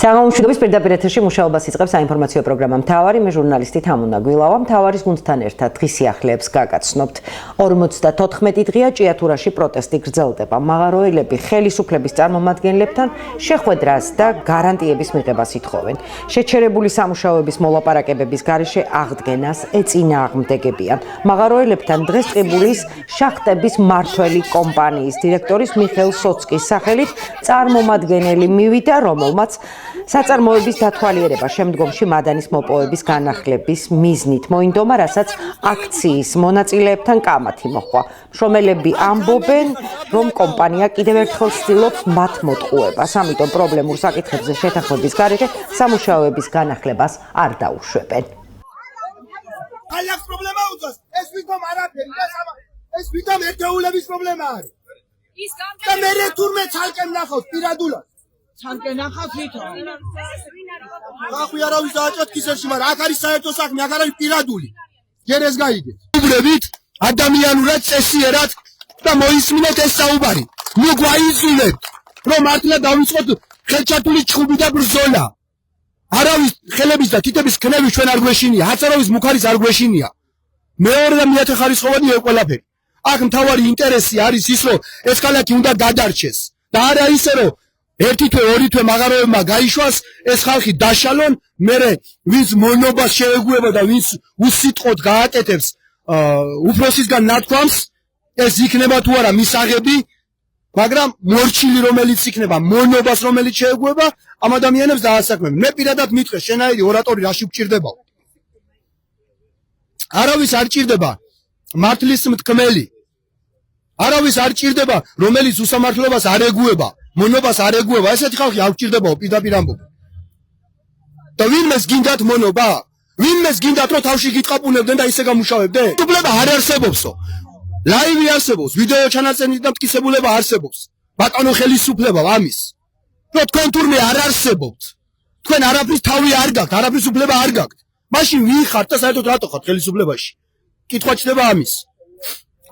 Თაღამშვიდობის პირდაპირ ეთერში მუშაობას იწყებს საინფორმაციო პროგრამა მთავარი, მე ჟურნალისტი თამუნა გვილავა. მთავარის გუნდთან ერთად დღის სიახლეებს გაგაცნობთ. 54 დღეა ჭიათურაში პროტესტი გრძელდება. მაღაროელები ხელისუფლების წარმომადგენლებთან შეხვედრას და გარანტიების მიღებას ითხოვენ. შეჩერებული სამუშაოების მოლაპარაკებების გარეშე აღდგენას ეწინააღმდეგებიან. მაღაროელებთან დღეს ტყიბულის შახტების მმართველი კომპანიის დირექტორის მიხეილ სოცკის სახელით წარმომადგენელი მივიდა, რომელმაც საწარმოების დათვალიერება შემდგომში მადანის მოპოვების განახლების მიზნით მოინდომა, რასაც აქციის მონაწილეებთან კამათი მოჰყვა. მშრომელები ამბობენ, რომ კომპანია კიდევ ერთხელ ცდილობს მათ მოტყუებას, ამიტომ პრობლემურ საკითხებზე შეთანხმების გარეშე სამუშაოების განახლებას არ დაუშვებენ. Ალახ პრობლემა უძოს, ეს ვითომ არაფერი და ეს ვითომ ერთეულების პრობლემა არის. და მე რეთურმე ცალკე ნახავთ პირადულად. Ცალკე ნახავთ ვითომ? ახლა არავის დააჭოთ კისერში, მაგრამ აქ არის საერთო საქმე, აქ არის პირადული. ჯერ ეს გაიგეთ. უბრებით ადამიანურად წესიერად და მოისმინეთ ეს საუბარი. ნუ გვაიზულებთ, რომ მართლა დავიწყოთ ხელჩართული ჩხუბი და ბრძოლა. არავის ხელების და თითების ქნები ჩვენ არ გვეშინია, აწარავის მუქარის არ გვეშინია. მეორე და მეათე ხარისხოვანი ეს ყველაფერი. აქ მთავარი ინტერესი არის ის, რომ ეს ქალაქი უნდა გადარჩეს და არა ისე, რომ ერთი თვე, ორი თვე მაღაროებმა გაიშვას, ეს ხალხი დაშალონ, მერე ვინც მონობას შეეგუება და ვინც უსიტყვოდ გააკეთებს უფროსისგან ნათქვამს, ეს იქნება თუ არა მისაღები, მაგრამ მორჩილი რომელიც იქნება მონობას რომელიც შეეგუება, ამ ადამიანებს დაასაქმებენ. მე პირადად მითხრე, შენაირი ორატორი რაში გჭირდება? არავის არ ჭირდება მართლის მტკმელი. არავის არ ჭირდება, რომელიც უსამართლობას არ ეგუება. მონობას არ ეგუება, ესეთი ხალხი არ გჭირდებაო, პირდაპირ ამბობ. და ვინმეს გინდათ მონობა? ვინმეს გინდათ რომ თავში გიტყაპუნებდნენ და ისე გამუშავებდნენ? უფლება არ არსებობსო. ლაივი არსებობს, ვიდეო ჩანაწერი და მტკიცებულება არსებობს. ბატონო ხელისუფლება ამის. რომ თქვენ თურმე არ არსებობთ. თქვენ არაფრის თავი არ გაქვთ, არაფრის უფლება არ გაქვთ. მაშინ ვინ ხართ და საერთოდ რატო ხართ ხელისუფლებაში? კითხვა ჩდება ამის.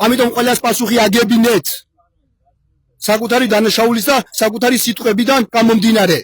ამიტომ ყველას პასუხი აგებინეთ. საკუთარი დანაშაულის და საკუთარი სიტყვებიდან გამომდინარე.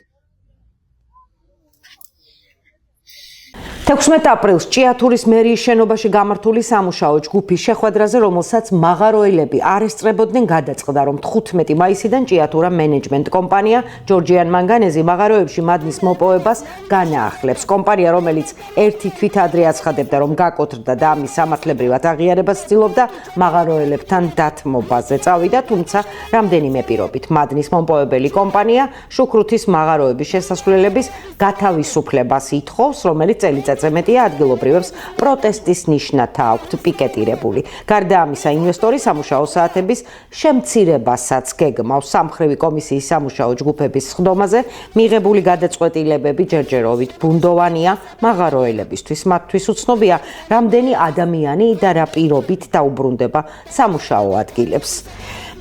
16 აპრილს ჭიათურის მერიის შენობაში გამართული სამუშაო ჯგუფის შეხვედრაზე, რომელსაც მაღაროელები არ ესწრებოდნენ, გადაწყდა, რომ 15 მაისიდან ჭიათურა მენეჯმენტ კომპანია ჯორჯიან მანგანეზი მაღაროებში მადნის მოპოვებას განაახლებს. კომპანია, რომელიც ერთი თვით ადრე აცხადებდა, რომ გაკოტრდა და ამის სამართლებრივად აღიარებას ცდილობდა, მაღაროელებთან დათმობაზე წავიდა, თუმცა რამდენიმე პირობით მადნის მომპოვებელი კომპანია შუქრუთის მაღაროების შესასვლელების გათავისუფლებას ითხოვს, რომელიც წელიწადზე მეტია ადგილობრივებს პროტესტის ნიშნათა აქვთ პიკეტირებული. გარდა ამისა, ინვესტორი სამუშაო საათების შემცირებასაც გეგმავს. სამმხრივი კომისიის სამუშაო ჯგუფების სხდომაზე მიღებული გადაწყვეტილებები ჯერჯერობით ბუნდოვანია მაღაროელებისთვის. მათთვის უცნობია, რამდენი ადამიანი და რა პირობით დაუბრუნდება სამუშაო ადგილებს.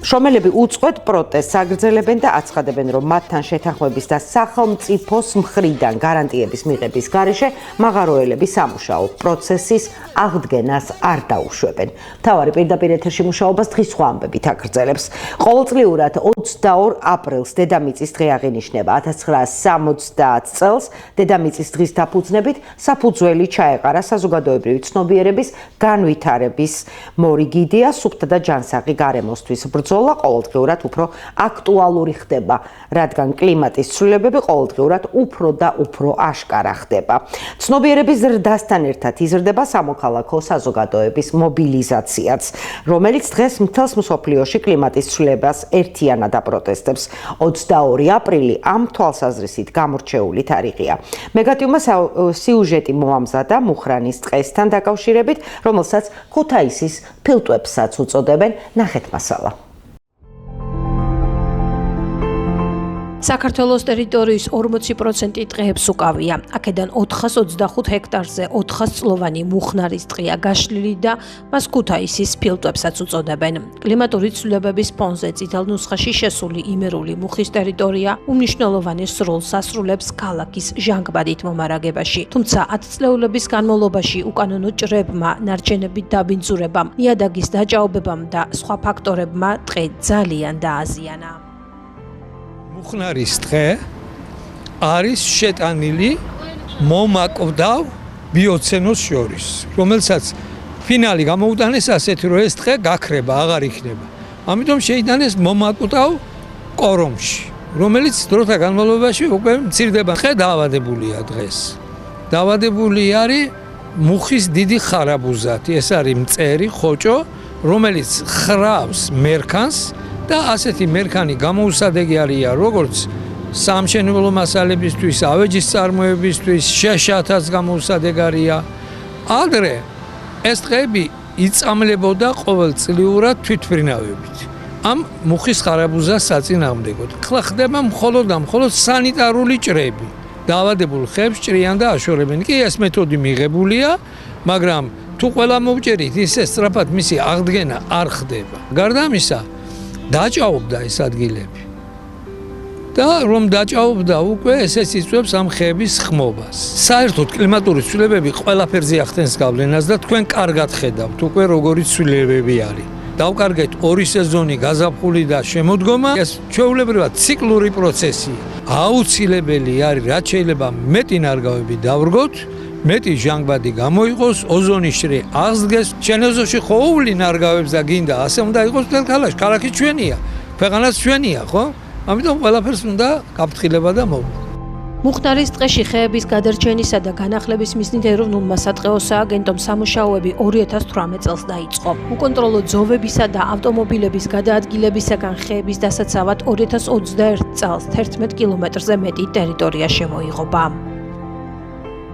მშრომელები უწყვეტ პროტესტს აგრძელებენ და აცხადებენ, რომ მათთან შეთანხმების და სახელმწიფოს მხრიდან გარანტიების მიღების გარეშე მაღაროელები სამუშაო პროცესის აღდგენას არ დაუშვებენ. მთავარი პირდაპირ ეთერში მუშაობას დღის სხვა ამბებით აგრძელებს. ყოველწლიურად 22 აპრილს დედამიწის დღე აღინიშნება. 1970 წელს დედამიწის დღის დაფუძნებით საფუძველი ჩაეყარა საზოგადოებრივი ცნობიერების განვითარების მორიგიდია, სუფთა და ჯანსაღი გარემოსთვის ბრძოლა ყოველდღიურად უფრო აქტუალური ხდება, რადგან კლიმატის ცვლილებები ყოველდღიურად უფრო და უფრო აშკარა ხდება. ცნობიერების ზრდასთან ერთად იზრდება სამოქალაქო საზოგადოების მობილიზაციაც, რომელიც დღეს მთელს მსოფლიოში კლიმატის ცვლილებას ერთიანად აპროტესტებს. 22 აპრილი ამ თვალსაზრისით გამორჩეული თარიღია. მეგატიუმმა სიუჟეტი მოამზადა მუხრანის დღესთან დაკავშირებით, რომელსაც ქუთაისის ფილტვებსაც უწოდებენ. ნახეთ მასალა. საქართველოს ტერიტორიის 40% ტყეებს უკავია. აქედან 425 ჰექტარზე 400 წლოვანი მუხნარის ტყეა გაშლილი და მას ქუთაისის ფილტვებსაც უწოდებენ. კლიმატური ცვლილებების ფონზე წითელ ნუსხაში შესული იმერული მუხის ტერიტორია უმნიშვნელოვანეს როლს ასრულებს ქალაქის ჟანგბადით მომარაგებაში. თუმცა 10 წლეულების განმავლობაში უკანონო ჭრებმა, ნარჩენებით დაბინძურებამ, ნიადაგის დაჭაობებამ და სხვა ფაქტორებმა ტყე ძალიან დააზიანა. მუხნარის ტყე არის შეტანილი მომაკვდავ ბიოცენოს შორის, რომელსაც ფინალი გამოუტანეს ასეთი, რომ ეს დღე გაქრება, აღარ იქნება. ამიტომ შეიტანეს მომაკვდავ კორომში, რომელიც დროთა განმავლობაში უკვე მცირდება. დღე დაავადებულია დღეს. დაავადებული არის მუხის დიდი ხარაბუზათი, ეს არის მწერი ხოჭო, რომელიც ხრავს მერქანს და ასეთი მერქანი გამოუსადეგი არია როგორც სამშენებლო მასალებისთვის, ავეჯის წარმოებისთვის, შეშათაც გამოუსადეგარია. ადრე ეს დღეები იწამლებოდა ყოველწლიურად თვითმფრინავებით. ამ მუხის ხარაბუზას საწინააღმდეგოდ. ახლა ხდება მხოლოდ სანიტარული ჭრები. დაავადებულ ხეებს ჭრიან და აშორებენ. კი ეს მეთოდი მიღებულია, მაგრამ თუ ყველა მოვჭერით, ისე სწრაფად მისი აღდგენა არ ხდება. გარდა ამისა, დაჭაობდა ეს ადგილები. და რომ დაჭაობდა უკვე ესეც იწვევს ამ ხეების ხმობას. საერთოდ კლიმატური ცვლილებები ყველაფერზე ახდენს გავლენას და თქვენ კარგად ხედავთ უკვე როგორი ცვლილებები არის. დავკარგეთ 2 სეზონი გაზაფხული და შემოდგომა, ეს ჩვეულებრივად ციკლური პროცესია. აუცილებელი არის რაც შეიძლება მეტი ნარგავები დავრგოთ, მეტი ჟანგბადი გამოიყოს, ოზონის შრე აღსდგეს. შენოზოში ხოვული ნარგავებს და გინდა ასე უნდა იყოს მთელ ქალაქში. ქალაქი ჩვენია, ქვეყანაც ჩვენია, ხო? ამიტომ ყველაფერს უნდა გაფრთხილება და მოვუყო. მუხნარის ტყეში ხეების გადარჩენისა და განახლების მიზნით ეროვნულმა სატყეო სააგენტომ სამუშაოები 2018 წელს დაიწყო. უკონტროლო ძოვებისა და ავტომობილების გადაადგილებისაგან ხეების დასაცავად 2021 წელს 11 კილომეტრზე მეტი ტერიტორია შემოიღობა.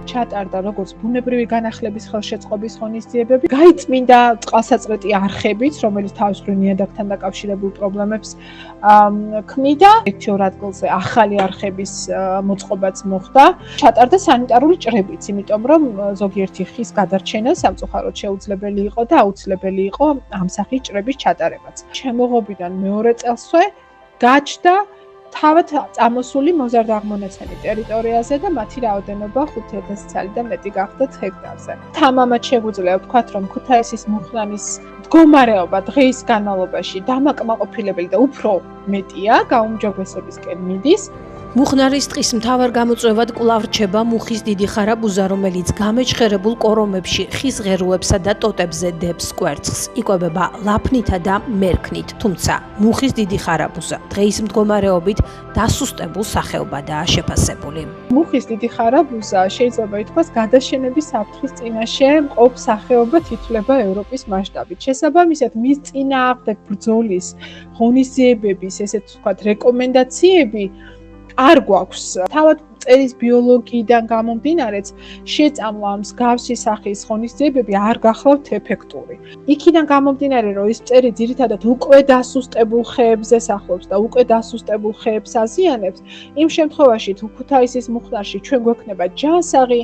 ჩატარდა როგორც ბუნებრივი განახლების ხელშეწყობის ღონისძიებები, გაიწმინდა წყალსაწყვეტი არხებით, რომელიც თავისუფლ ნიადაგთან დაკავშირებულ პრობლემებს ქმნიდა. ერთ-ორ ადგილზე ახალი არხების მოწყობაც მოხდა. ჩატარდა სანიტარული ჭრებიც, იმიტომ რომ ზოგიერთი ხის გადარჩენა სამწუხაროდ შეუძლებელი იყო და აუცილებელი იყო ამ სახის ჭრების ჩატარებაც. შემოღობიდან მეორე წელსვე გაჩნდა თავად წამოსული მოზარდ-აღმონაცენი ტერიტორიაზე და მათი რაოდენობა 5000 ცალიდან მეტი გახდათ ჰექტარზე. თამამად შეგვიძლია ვთქვათ, რომ ქუთაისის მუხნარის მდგომარეობა დღის განმავლობაში დამაკმაყოფილებელი და უფრო მეტია, გაუმჯობესებისკენ მიდის. მუხნარის ტყის მთავარ გამოწვევად კვლავ რჩება მუხის დიდი ხარაბუზა, რომელიც გამეჩხერებულ კორომებში, ხის ღეროებსა და ტოტებზე დებს კვერცხს. იკვებება ლაფნითა და მერქნით, თუმცა მუხის დიდი ხარაბუზა დღეის მდგომარეობით დასუსტებულ სახეობადაა შეფასებული. მუხის დიდი ხარაბუზა შეიძლება ითქვას გადაშენების საფრთხის წინაშე მყოფ სახეობად ითვლება ევროპის მასშტაბით. შესაბამისად, მის წინააღმდეგ ბრძოლის ღონისძიებების, ესეთ ვთქვათ, რეკომენდაციები არ გვაქვს. თავად წერის ბიოლოგიიდან გამომდინარეც შეწამლა მსგავსი სახის ღონისძიებები არ გახლავთ ეფექტური. იქიდან გამომდინარე, რომ ეს წერი ძირითადად უკვე დასუსტებულ ხეებზე სახლობს და უკვე დასუსტებულ ხეებს აზიანებს, იმ შემთხვევაში თუ ქუთაისის მუხნარში ჩვენ გვექნება ჯანსაღი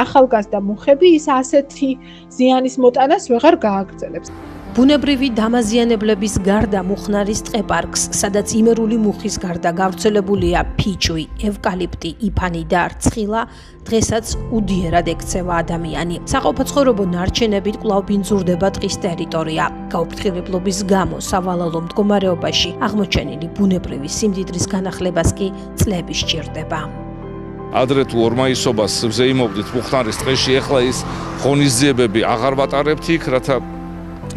ახალგაზრდა მუხები, ის ასეთი ზიანის მოტანას ვეღარ გააგრძელებს. ბუნებრივი დამაზიანებლების გარდა მუხნარის ტყეპარკს, სადაც იმერული მუხის გარდა გავრცელებულია ფიჭვი, ევკალიპტი, იფანი და რცხილა, დღესაც უდიერად ექცევა ადამიანი. საყოფაცხოვრებო ნარჩენებით კვლავ ბინძურდება ტყის ტერიტორია. გაუფრთხილებლობის გამო სავალალო მდგომარეობაში აღმოჩენილი ბუნებრივი სიმდიდრის განახლებას კი წლები სჭირდება. ადრე თუ ორმაისობას ვზეიმობდით მუხნარის ტყეში, ეხლა ის ღონისძიებები აღარ ვატარებთ იქ, რათა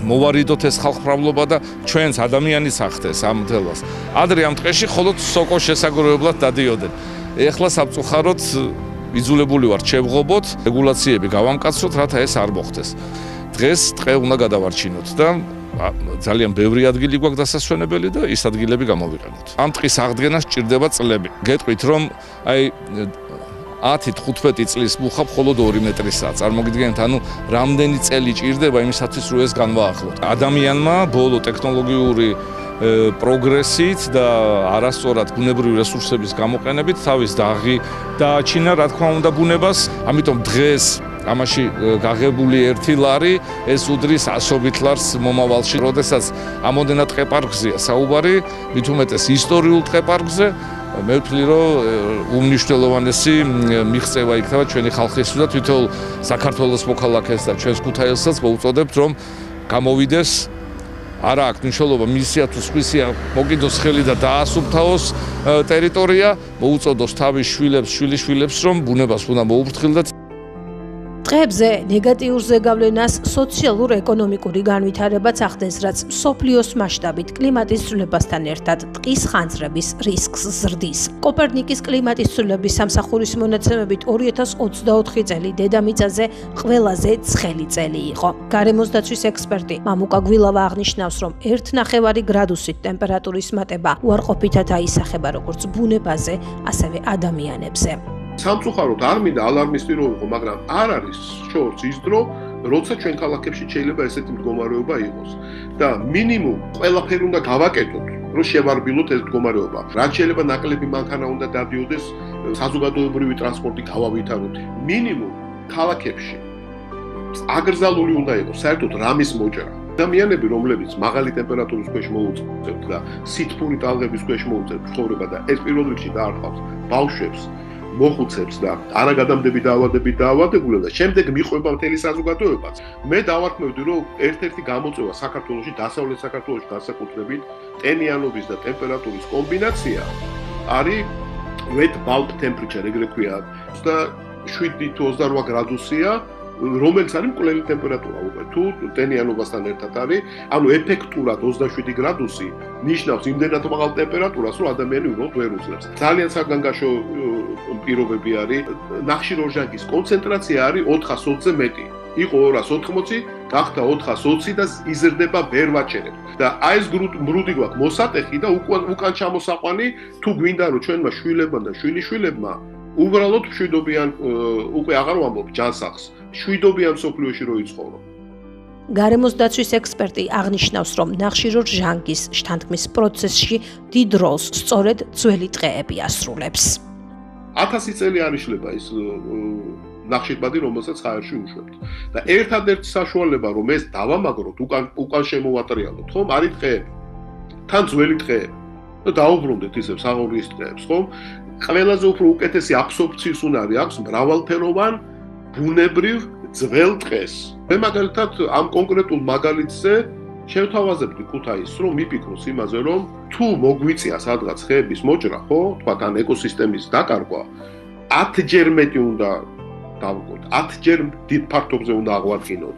მოვარიდოთ ეს ხალხმრავლობა და ჩვენს ადამიანის ახდენს ამ მდელას. ადრე ამ ტყეში მხოლოდ სოკოს შესაგროვებლად დადიოდნენ. ეხლა სამწუხაროდ იძულებული ვართ შევღობოთ, რეგულაციები გავამკაცროთ, რათა ეს არ მოხდეს. დღეს ტყე უნდა გადავარჩინოთ და ძალიან ბევრი ადგილი გვაქვს დასასვენებელი და ის ადგილები გამოვიყენოთ. ამ ტყის აღდგენას სჭირდება წლები. გეტყვით რომ აი 10-15 წლის მუხა მხოლოდ 2 მეტრისაა. წარმოგიდგენთ, ანუ რამდენი წელი ჭირდება იმისათვის, რომ ეს განვაახლოთ. ადამიანმა ბოლო ტექნოლოგიური პროგრესით და არასწორად ბუნებრივი რესურსების გამოყენებით თავის დაღი დააჩინა, რა თქმა უნდა, ბუნებას. ამიტომ დღეს ამაში გაღებული ერთი ლარი ეს უდრის ასობით ლარს მომავალში. როდესაც ამოდენად ტყეპარკზეა საუბარი, მით უმეტეს ისტორიულ ტყეპარკზე, მე ვთვლი, რომ უმნიშვნელოვანესი მიღწევა იქნება ჩვენი ხალხისთვის და თვითონ საქართველოს მოქალაქეს და ჩვენს ქუთაისსაც მოუწოდებთ, რომ გამოვიდეს არა აქვს მნიშვნელობა მისია თუ სხვისია მოკიდოს ხელი და დაასუფთავოს ტერიტორია, მოუწოდოს თავის შვილებს, შვილიშვილებს, რომ ბუნებას უნდა მოუფრთხილდეთ. დღეებზე ნეგატიურზე გავლენას სოციალურ-ეკონომიკური განვითარებაც ახდენს, რაც მსოფლიოს მასშტაბით კლიმატის ცვლილებასთან ერთად ტყის ხანძრების რისკს ზრდის. კოპერნიკის კლიმატის ცვლილების სამსახურის მონაცემებით 2024 წელი დედამიწაზე ყველაზე ცხელი წელი იყო. გარემოს დაცვის ექსპერტი მამუკა გვილავა აღნიშნავს, რომ 1.5 გრადუსით ტემპერატურის მატება უარყოფითად აისახება როგორც ბუნებაზე, ასევე ადამიანებზე. სამწუხაროდ არ მინდა ალარმისტი რო ვიყო, მაგრამ არ არის შორს ის დრო, როცა ჩვენ ქალაქებში შეიძლება ესეთი მდგომარეობა იყოს და მინიმუმ ყველაფერი უნდა გავაკეთოთ, რომ შევარბილოთ ეს მდგომარეობა. რაც შეიძლება ნაკლები მანქანა უნდა დადიოდეს, საზოგადოებრივი ტრანსპორტი გავავითაროთ. მინიმუმ ქალაქებში აკრძალული უნდა იყოს საერთოდ რამის მოჭრა. ადამიანები, რომლებიც მაღალი ტემპერატურის ქვეშ მოუწევთ და სითბური ტალღების ქვეშ მოუწევთ ცხოვრება და ეს პირველ რიგში დაარტყავს ბავშვებს, მოხუცებს და არაგადამდები დაავადებით დაავადებულებს და შემდეგ მიყვება მთელი საზოგადოებაც. მე დავარქმევდი, რომ ერთ-ერთი გამოწვევა საქართველოში, დასავლეთ საქართველოში განსაკუთრებით, ტენიანობის და ტემპერატურის კომბინაცია არის wet bulb temperature, ეგრე ქვია, 27-28 გრადუსია, რომელიც არის მკვლელი ტემპერატურა უკვე თუ ტენიანობასთან ერთად არის, ანუ ეფექტურად 27 გრადუსი ნიშნავს იმდენად მაღალ ტემპერატურას, რომ ადამიანი უბრალოდ ვერ უძლებს. ძალიან საგანგაშო პირობები არის. ნახშირორჟანგის კონცენტრაცია არის 420-ზე მეტი. იყო 280, გახდა 420 და იზრდება ვერ ვაჩერებ. და აი ეს მრუდი გვაქვს მოსატეხი და უკან ჩამოსაყვანი, თუ გვინდა რომ ჩვენმა შვილებმა და შვილიშვილებმა უბრალოდ მშვიდობიან, უკვე აღარ ვამბობ ჯანსაღს, მშვიდობიან მსოფლიოში რო იცხოვრო. გარემოს დაცვის ექსპერტი აღნიშნავს, რომ ნახშირორჟანგის შთანთქმის პროცესში დიდ როლს სწორედ ძველი ტყეები ასრულებს. 1000 წელი არ იშლება ის ნახშირბადი, რომელსაც ჰაერში უშვებთ. და ერთადერთი საშუალება, რომ ეს დავამაგროთ, უკან შემოვატრიალოთ, ხომ? არის ტყეები. თან ძველი ტყეები. და დაუბრუნდეთ ისევ საღორიის ტყეებს, ხომ? ყველაზე უფრო უკეთესი აბსორბციის უნარი აქვს მრავალფეროვან ბუნებრივ ძველ ტყეს. მე მაგალითად ამ კონკრეტულ მაგალითზე შევთავაზებდი ქუთაისს, რომ მიფიქროს იმაზე, რომ თუ მოგვიწია სადღაც ხეების მოჭრა, ხო, თქვათ ან ეკოსისტემის დაკარგვა, 10-ჯერ მეტი უნდა დავყოთ, 10-ჯერ დიდ ფართობზე უნდა აღვადგინოთ.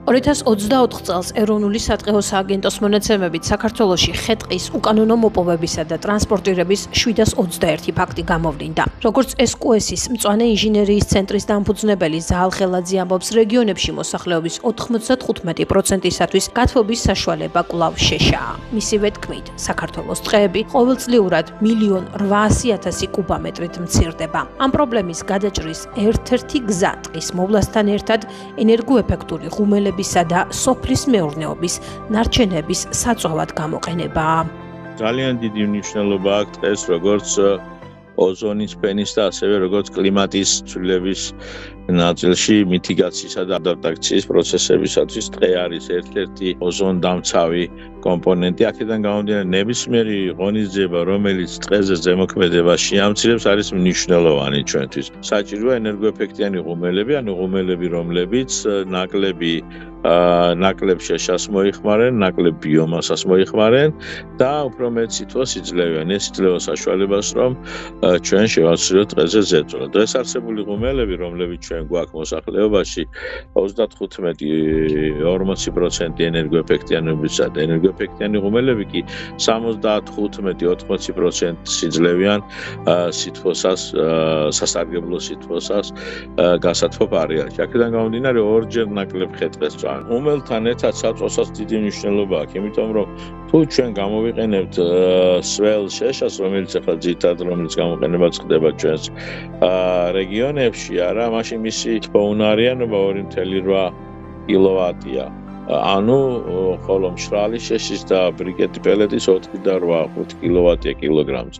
2024 წელს ეროვნული სატყეო სააგენტოს მონაცემებით საქართველოში ხე-ტყის უკანონო მოპოვებისა და ტრანსპორტირების 721 ფაქტი გამოვლინდა. როგორც SQS-ის მწვანე ინჟინერიის ცენტრის დამფუძნებელი ზაალ ხელაძე ამბობს, რეგიონებში მოსახლეობის 95%-ისათვის გათბობის საშუალება კვლავ შეშაა. მისივე თქმით, საქართველოს ტყეები ყოველწლიურად 1.8 მილიონი კუბომეტრით მცირდება. ამ პრობლემის გადაჭრის ერთ-ერთი გზა ტყის მოვლასთან ერთად ენერგოეფექტური ღუმელები და სოფლის მეურნეობის ნარჩენების საწვავად გამოყენებაა. ძალიან დიდი მნიშვნელობა აქვს ეს როგორც ოზონის ფენის და ასევე როგორც კლიმატის ცვლილების ნაწილში მიტიგაციისა და ადაპტაციის პროცესებისათვის ტყე არის ერთ-ერთი ოზონდამცავი კომპონენტი. აქედან გამომდინარე, ნებისმიერი ღონისძიება, რომელიც ტყეზე ზემოქმედებას შეამცირებს, არის მნიშვნელოვანი ჩვენთვის. საჭიროა ენერგოეფექტიანი ღუმელები, ანუ ღუმელები, რომლებიც ნაკლებ შეშას მოიხმარენ, ნაკლებ ბიომასას მოიხმარენ და უფრო მეტ სითბოს იძლევიან. ეს იძლევა საშუალებას, რომ ჩვენ შევაცვლოთ ტყეზე ზეწოლა. დღეს არსებული ღუმელები, რომლებიც ჩვენ გვაქვს მოსახლეობაში 35-40% ენერგოეფექტიანობისა და ენერგოეფექტიანი ღუმელები კი 75-80% სიძლევიან სითბოსას, სასარგებლო სითბოსას გასათბობ არეალში. აქედან გამომდინარე, ორჯერ ნაკლებ ხე-ტყეს წვავენ. ღუმელთან ერთად საწვავსაც დიდი მნიშვნელობა აქვს, იმიტომ რომ თუ ჩვენ გამოვიყენებთ სველ შეშას, რომელიც ახლა ძირითადად რომელიც გამოყენება ხდება ჩვენს რეგიონებში, არა, მაშინ მისი თბოუნარიანობა 2.8 კილოვატია. ანუ ხოლო მშრალი შეშის და ბრიკეტი პელეტის 4.8-5 კილოვატია კილოგრამზე.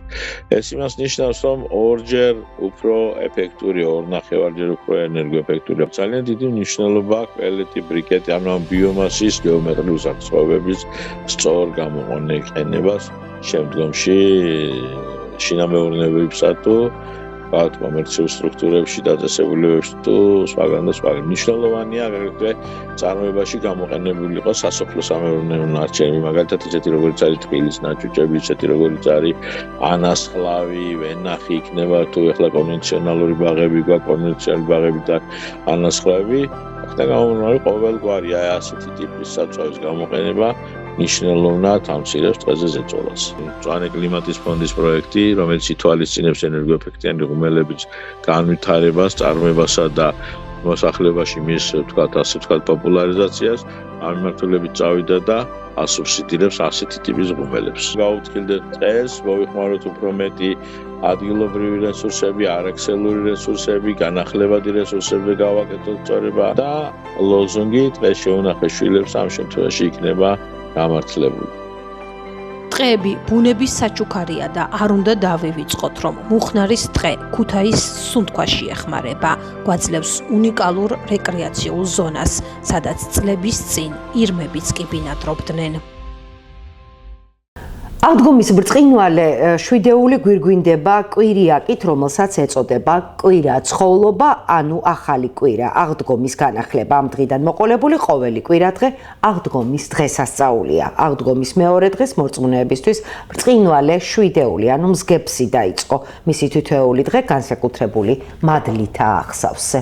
ეს იმას ნიშნავს, რომ ორჯერ უფრო ეფექტური, 2.5-ჯერ უფრო ენერგოეფექტურია. ძალიან დიდი მნიშვნელობა აქვს პელეტი, ბრიკეტი, ანუ ამ ბიომასის გეომეტრიული სახსრებების სწორ გამოყენებას შემდგომში შინამეურნეობისა თუ ვთქვათ, კომერციულ სტრუქტურებში, დაწესებულებებში თუ სხვაგან და სხვაგან. მნიშვნელოვანია აგრეთვე წარმოებაში გამოყენებული იყოს სასოფლო-სამეურნეო ნარჩენები, მაგალითად ისეთი როგორც არის თბილის ნაჭუჭები, ისეთი როგორც არის ანასხლავი, ვენახი იქნება თუ ეხლა კონვენციონალური ბაღები გვაქვს, კონვენციონალური ბაღები და ანასხლავები. აქედან გამომდინარე ყოველგვარი ასეთი ტიპის საწვავის გამოყენება ნიშნულოვნად ამცირებს დღეზე ზეწოლას. მწვანე კლიმატის ფონდის პროექტი, რომელიც ითვალისწინებს ენერგოეფექტიანი ღუმელების განვითარებას, წარმოებასა და მოსახლეობაში მის, პოპულარიზაციას, ამ მიმართულებით წავიდა და ასუბსიდირებს ასეთი ტიპის ღუმელებს. გაუთხილდეთ დღეს, მოვიხმაროთ უფრო მეტი ადგილობრივი რესურსები, არაქსელური რესურსები, განახლებადი რესურსებზე გავაკეთოთ სწორება და ლოზუნგი დღეს შეუნახე შვილებს ამ შემთხვევაში იქნება გამართლებული. ტყეები ბუნების საჩუქარია და არ უნდა დავივიწყოთ, რომ მუხნარის ტყე ქუთაისის სუნთქვაში ეხმარება, გვაძლევს უნიკალურ რეკრეაციულ ზონას, სადაც წლების წინ ირმებიც კი ბინადრობდნენ. აღდგომის ბრწყინვალე შვიდეული გვირგვინდება კვირიაკით, რომელსაც ეწოდება კვირა ცხოვლობა, ანუ ახალი კვირა. აღდგომის განახლება ამ დღიდან მოყოლებული ყოველი კვირადღე აღდგომის დღესასწაულია. აღდგომის მეორე დღეს მორწმუნეებისთვის ბრწყინვალე შვიდეული, ანუ მსგებსი დაიწყო. მისი თითოეული დღე განსაკუთრებული მადლითაა აღსავსე.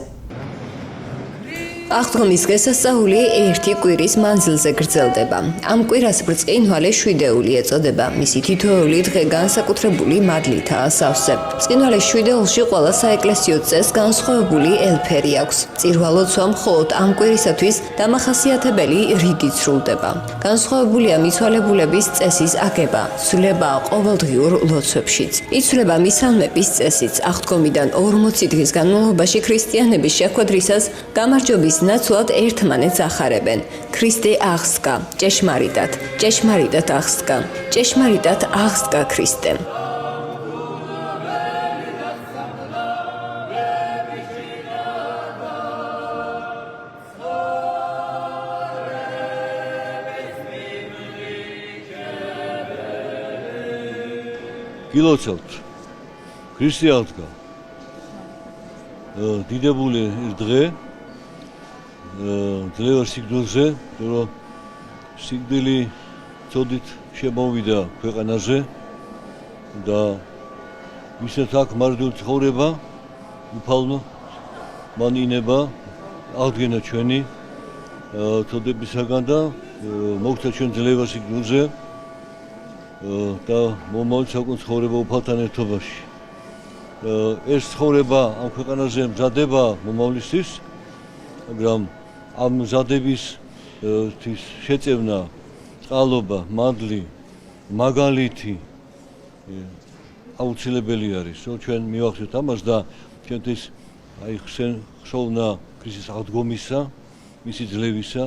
აღდგომის დღესასწაული ერთი კვირის მანძილზე გრძელდება. ამ კვირას ბრწყინვალე შვიდეული ეწოდება. მისი თითოეული დღე განსაკუთრებული მადლითაა სავსე. ბრწყინვალე შვიდეულში ყველა საეკლესიო წესს განსხვავებული ელფერი აქვს. წირვა-ლოცვა მხოლოდ ამ კვირისათვის დამახასიათებელი რიგით სრულდება. განსხვავებულია მიცვალებულების წესის აგება, ცვლილება ყოველდღიურ ლოცვებშიც. იცვლება მისალმების წესიც. აღდგომიდან 40 დღის განმავლობაში ქრისტიანების შეხვედრისას გამარჯვების ნაცვლად ერთმანეთს ახარებენ. ქრისტე აღსდგა, ჭეშმარიტად აღსდგა, ჭეშმარიტად აღსდგა ქრისტე. გილოცავთ, ქრისტე აღსდგა. დიდებული დღე ძლევა სიკვდილზე, რომ სიკვდილი წოდით შემოვიდა ქვეყანაზე და ვისაც აქ მარჯვენა ცხოვრება, უფალო მან ინება აღდგენა ჩვენი წოდებისაგან და მოგცა ჩვენ ძლევა სიკვდილზე და მომავალ საკუთარ ცხოვრება უფალთან ერთობაში. ეს ცხოვრება ამ ქვეყანაზე მზადება მომავლისთვის, მაგრამ ამ მზადების შეწევნა, წყალობა, მადლი, მაგალითი აუცილებელი არის. ჩვენ მივახსენებთ ამას და ჩვენთვის ხსოვნა ქრისტეს აღდგომისა, მისი ძლევისა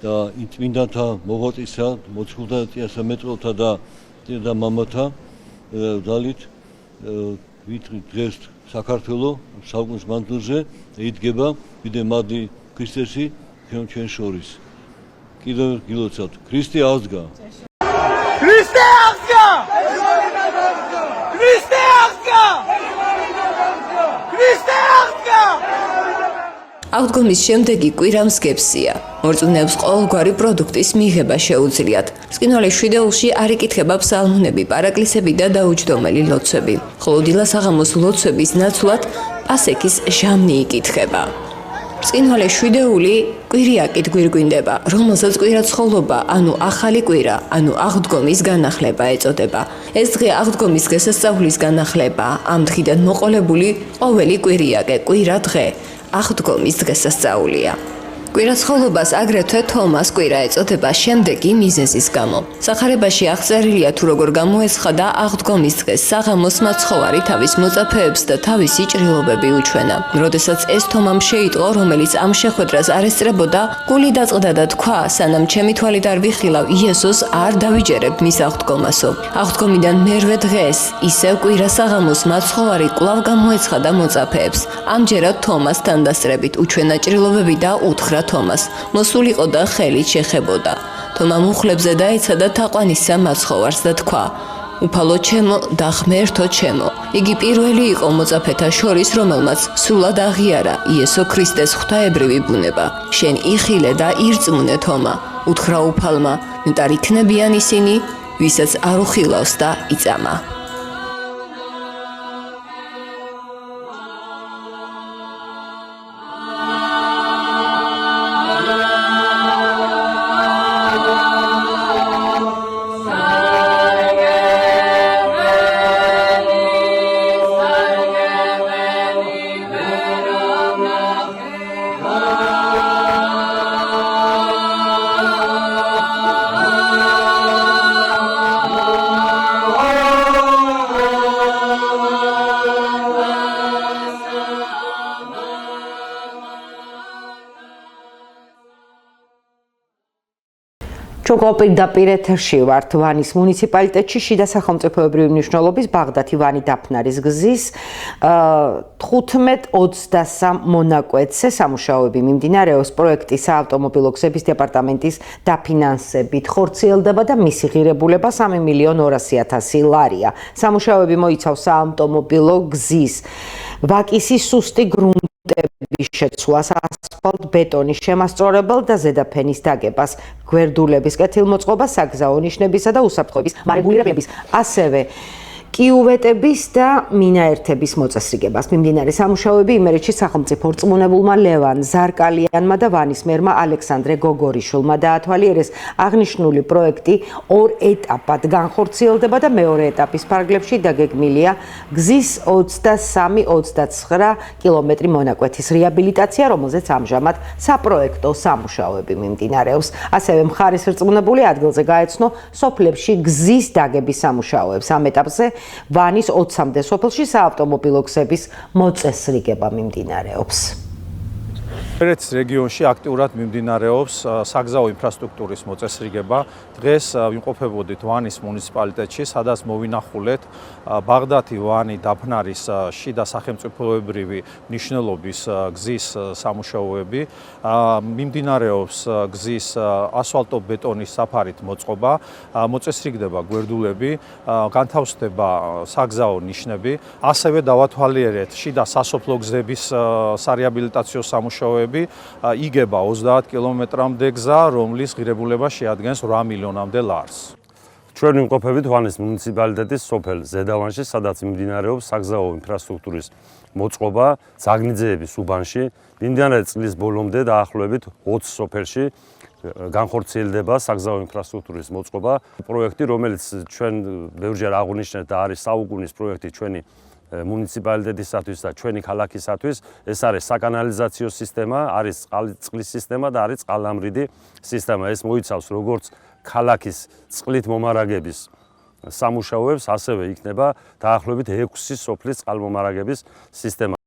და წმინდანთა მოღვაწეისა, მოწმულთა მეტროთა და მამათა ძალით ვიტყვით დღეს საქართველოს საუკუნის მანძილზე იდგება კიდე მადლი ქრისტესი ჩვენ შორის. კიდევ გილოცავთ, ქრისტე აღსდგა. ქრისტე აღსდგა! ქრისტე აღსდგა! ქრისტე აღსდგა! აღდგომის შემდეგი კვირა მსგებსია. მორწმუნეებს ყოველგვარი პროდუქტის მიღება შეუძლიათ. ბრწყინვალე შვიდეულში არ იკითხება ფსალმუნები, პარაკლისები და დაუჯდომელი ლოცვები. ხოლო დილა-საღამოს ლოცვების ნაცვლად პასექის ჟამნი იკითხება. ბრწყინვალე შვიდეული კვირიაკით გვირგვინდება, რომელსაც კვირაცხოვლობა, ანუ ახალი კვირა, ანუ აღდგომის განახლება ეწოდება. ეს დღე აღდგომის დღესასწაულის განახლება, ამ დღიდან მოყოლებული ყოველი კვირიაკე, კვირა დღე, აღდგომის დღესასწაულია. კვირაცხოვლობას აგრეთვე თომას კვირა ეწოდება შემდეგი მიზეზის გამო. სახარებაში აღწერილია თუ როგორ გამოეცხადა აღდგომის დღეს საღამოს მაცხოვარი თავის მოწაფეებს და თავისი ჭრილობები უჩვენა. როდესაც ეს თომამ შეიტყო, რომელიც ამ შეხვედრას არ ესწრებოდა, გული დაწყდა და თქვა, სანამ ჩემი თვალით არ ვიხილავ იესოს, არ დავიჯერებ მის აღდგომასო. აღდგომიდან მერვე დღეს ისევ კვირა საღამოს მაცხოვარი კვლავ გამოეცხადა მოწაფეებს. ამჯერად თომას თანდასწრებით უჩვენა ჭრილობები და უთხრა თომას, მოსულიყო და ხელით შეხებოდა. თომა მუხლებზე დაეცა და თაყვანისცა მაცხოვარს და თქვა, უფალო ჩემო და ღმერთო ჩემო. იგი პირველი იყო მოწაფეთა შორის, რომელმაც სრულად აღიარა იესო ქრისტეს ღვთაებრივი ბუნება. შენ იხილე და ირწმუნე თომა, უთხრა უფალმა, ნეტარ იქნებიან ისინი, ვისაც არ უხილავს და იწამა. პირდაპირ ეთერში ვართ ვანის მუნიციპალიტეტში შიდა სახელმწიფოებრივი მნიშვნელობის ბაღდათი ვანი დაფნარის გზის 15-23 მონაკვეთზე სამუშაოები მიმდინარეობს პროექტის საავტომობილო გზების დეპარტამენტის დაფინანსებით ხორციელდება და მისი ღირებულება 3.200.000 ლარია. სამუშაოები მოიცავს საავტომობილო გზის ვაკისის სუსტი გრუნტების შეცვლას, ასფალტ ბეტონის შემასწორებელ და ზედაფენის დაგებას, გვერდულების კეთილმოწყობას, საგზაო ნიშნებისა და უსაფრთხოების მარეგულირების, ასევე კიუვეტების და მინაერთების მოწესრიგებას. მიმდინარე სამუშაოები იმერეთში სახელმწიფო რწმუნებულმა ლევან ზარკალიანმა და ვანის მერმა ალექსანდრე გოგორიშვილმა დაათვალიერეს. აღნიშნული პროექტი ორ ეტაპად განხორციელდება და მეორე ეტაპის ფარგლებში დაგეგმილია გზის 23-29 კილომეტრი მონაკვეთის რეაბილიტაცია, რომელზეც ამჟამად საპროექტო სამუშაოები მიმდინარეობს. ასევე მხარის რწმუნებული ადგილზე გაეცნო სოფლებში გზის დაგების სამუშაოებს. ამ ეტაპზე ვანის 20-მდე სოფელში საავტომობილო გზების მოწესრიგება მიმდინარეობს. იმერეთის რეგიონში აქტიურად მიმდინარეობს საგზაო ინფრასტრუქტურის მოწესრიგება. დღეს ვიმყოფებოდით ვანის მუნიციპალიტეტში, სადაც მოვინახულეთ ბაღდათი ვანი დაფნარის შიდა სახელმწიფოებრივი მნიშვნელობის გზის სამუშაოები. მიმდინარეობს გზის ასფალტო-ბეტონის საფარით მოწყობა, მოწესრიგდება გვერდულები, განთავსდება საგზაო ნიშნები, ასევე დავათვალიერეთ შიდა სასოფლო გზების სარეაბილიტაციო სამუშაოები. იგება 30 კილომეტრამდე გზა, რომლის ღირებულება შეადგენს 8 მილიონამდე ლარს. ჩვენ ვიმყოფებით ვანის მუნიციპალიტეტის სოფელ ზედავანში, სადაც მიმდინარეობს საგზაო ინფრასტრუქტურის მოწყობა ზაგნიძეების უბანში. მიმდინარე წლის ბოლომდე დაახლოებით 20 სოფელში განხორციელდება საგზაო ინფრასტრუქტურის მოწყობა. პროექტი, რომელიც ჩვენ ბევრჯერ აღვნიშნეთ და არის საუკუნის პროექტი ჩვენი მუნიციპალიტეტისათვის და ჩვენი ქალაქისათვის, ეს არის საკანალიზაციო სისტემა, არის წყლის სისტემა და არის წყალამრიდი სისტემა. ეს მოიცავს როგორც ქალაქის წყლით მომარაგების სამუშაოებს, ასევე იქნება დაახლოებით 6 სოფლის წყალმომარაგების სისტემა.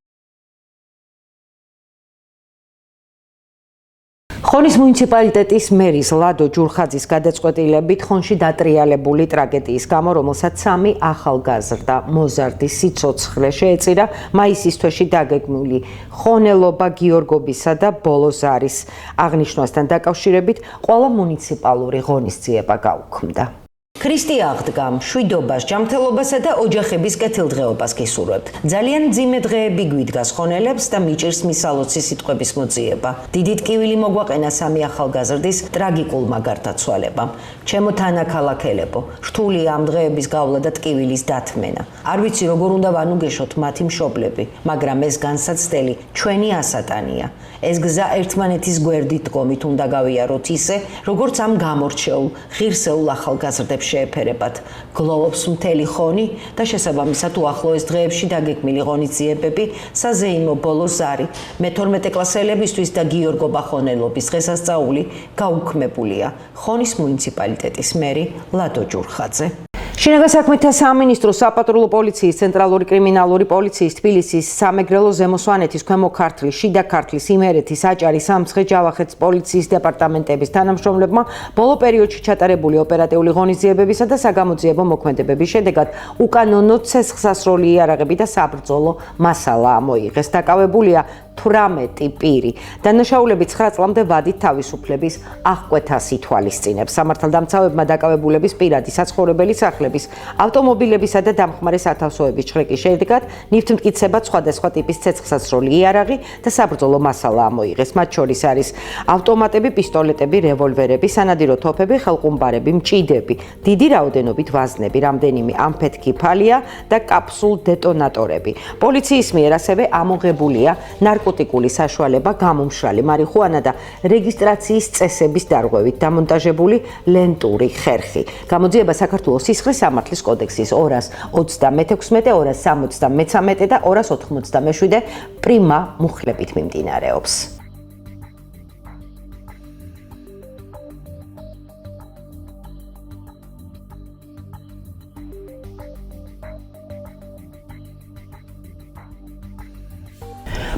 ხონის მუნიციპალიტეტის მერის ლადო ჯურხაძის გადაწყვეტილებით ხონში დატრიალებული ტრაგედიის გამო, რომელსაც 3 ახალგაზრდა მოზარდი სიცოცხლე შეეწირა, მაისის თვეში დაგეგმული ხონელობა გიორგობისა და ბოლოზარის აღნიშვნასთან დაკავშირებით ყველა მუნიციპალური ღონისძიება გაუქმდა. ქრისტე აღდგა მშვიდობას, ჯანმრთელობასა და ოჯახების კეთილდღეობას გისურვებთ. ძალიან მძიმე დღეები გვიდგას ხონელებს და მიჭირს მისალოცი სიტყვების მოძიება. დიდი ტკივილი მოგვაყენა 3 ახალგაზრდის ტრაგიკულმა გარდაცვალებამ. ჩემო თანაქალაქელებო, რთული ამ დღეების გავლა და ტკივილის დათმენა. არ ვიცი როგორ უნდა ვანუგეშოთ მათი მშობლები, მაგრამ ეს განსაცდელი ჩვენი ასატანია. ეს გზა ერთმანეთის გვერდით დგომით უნდა გავიაროთ ისე, როგორც ამ გამორჩეულ, ღირსეულ ახალგაზრდებს შეეფერებათ. გლოვობს მთელი ხონი და შესაბამისად უახლოეს დღეებში დაგეგმილი ღონისძიებები საზეიმო ბოლოზარი, მე-12 კლასელებისთვის და გიორგო ბახონელობის დღესასწაული გაუქმებულია. ხონის მუნიციპალიტეტის მერი ლადო ჯურხაძე. შინაგან საქმეთა სამინისტრო, საპატრულო პოლიციის, ცენტრალური კრიმინალური პოლიციის, თბილისის, სამეგრელო ზემო სვანეთის, ქვემო ქართლის, შიდა ქართლის, იმერეთის, აჭარის, სამცხე, ჯავახეთის პოლიციის დეპარტამენტების თანამშრომლებმა ბოლო პერიოდში ჩატარებული ოპერატიული ღონისძიებებისა და საგამოძიებო მოქმედებების შედეგად უკანონო ცეცხლსასროლი იარაღები და საბრძოლო მასალა მოიღეს. დაკავებულია 18 პირი. დანაშაულები 9 წლამდე ვადით თავისუფლების აღკვეთას ითვალისწინებს. სამართალდამცავებმა დაკავებულების პირადი საცხოვრებელი სახლების, ავტომობილებისა და დამხმარე სათავსოების ჩხრეკის შედეგად ნივთმტკიცებად სხვადასხვა ტიპის ცეცხლსასროლი იარაღი და საბრძოლო მასალა ამოიღეს. მათ შორის არის ავტომატები, პისტოლეტები, რევოლვერები, სანადირო თოფები, ხელყუმბარები, მჭიდები, დიდი რაოდენობით ვაზნები, რამდენიმე ამფეთქი ფალია და კაფსულ დეტონატორები. პოლიციის მიერ ასევე ამოღებულია ნარკოტიკული საშუალება, გამომშრალი მარიხუანა და რეგისტრაციის წესების დარღვევით დამონტაჟებული ლენტური ხერხი. გამოძიება საქართველოს სისხლის სამართლის კოდექსის 236, 273 და 287 პრიმა მუხლებით მიმდინარეობს.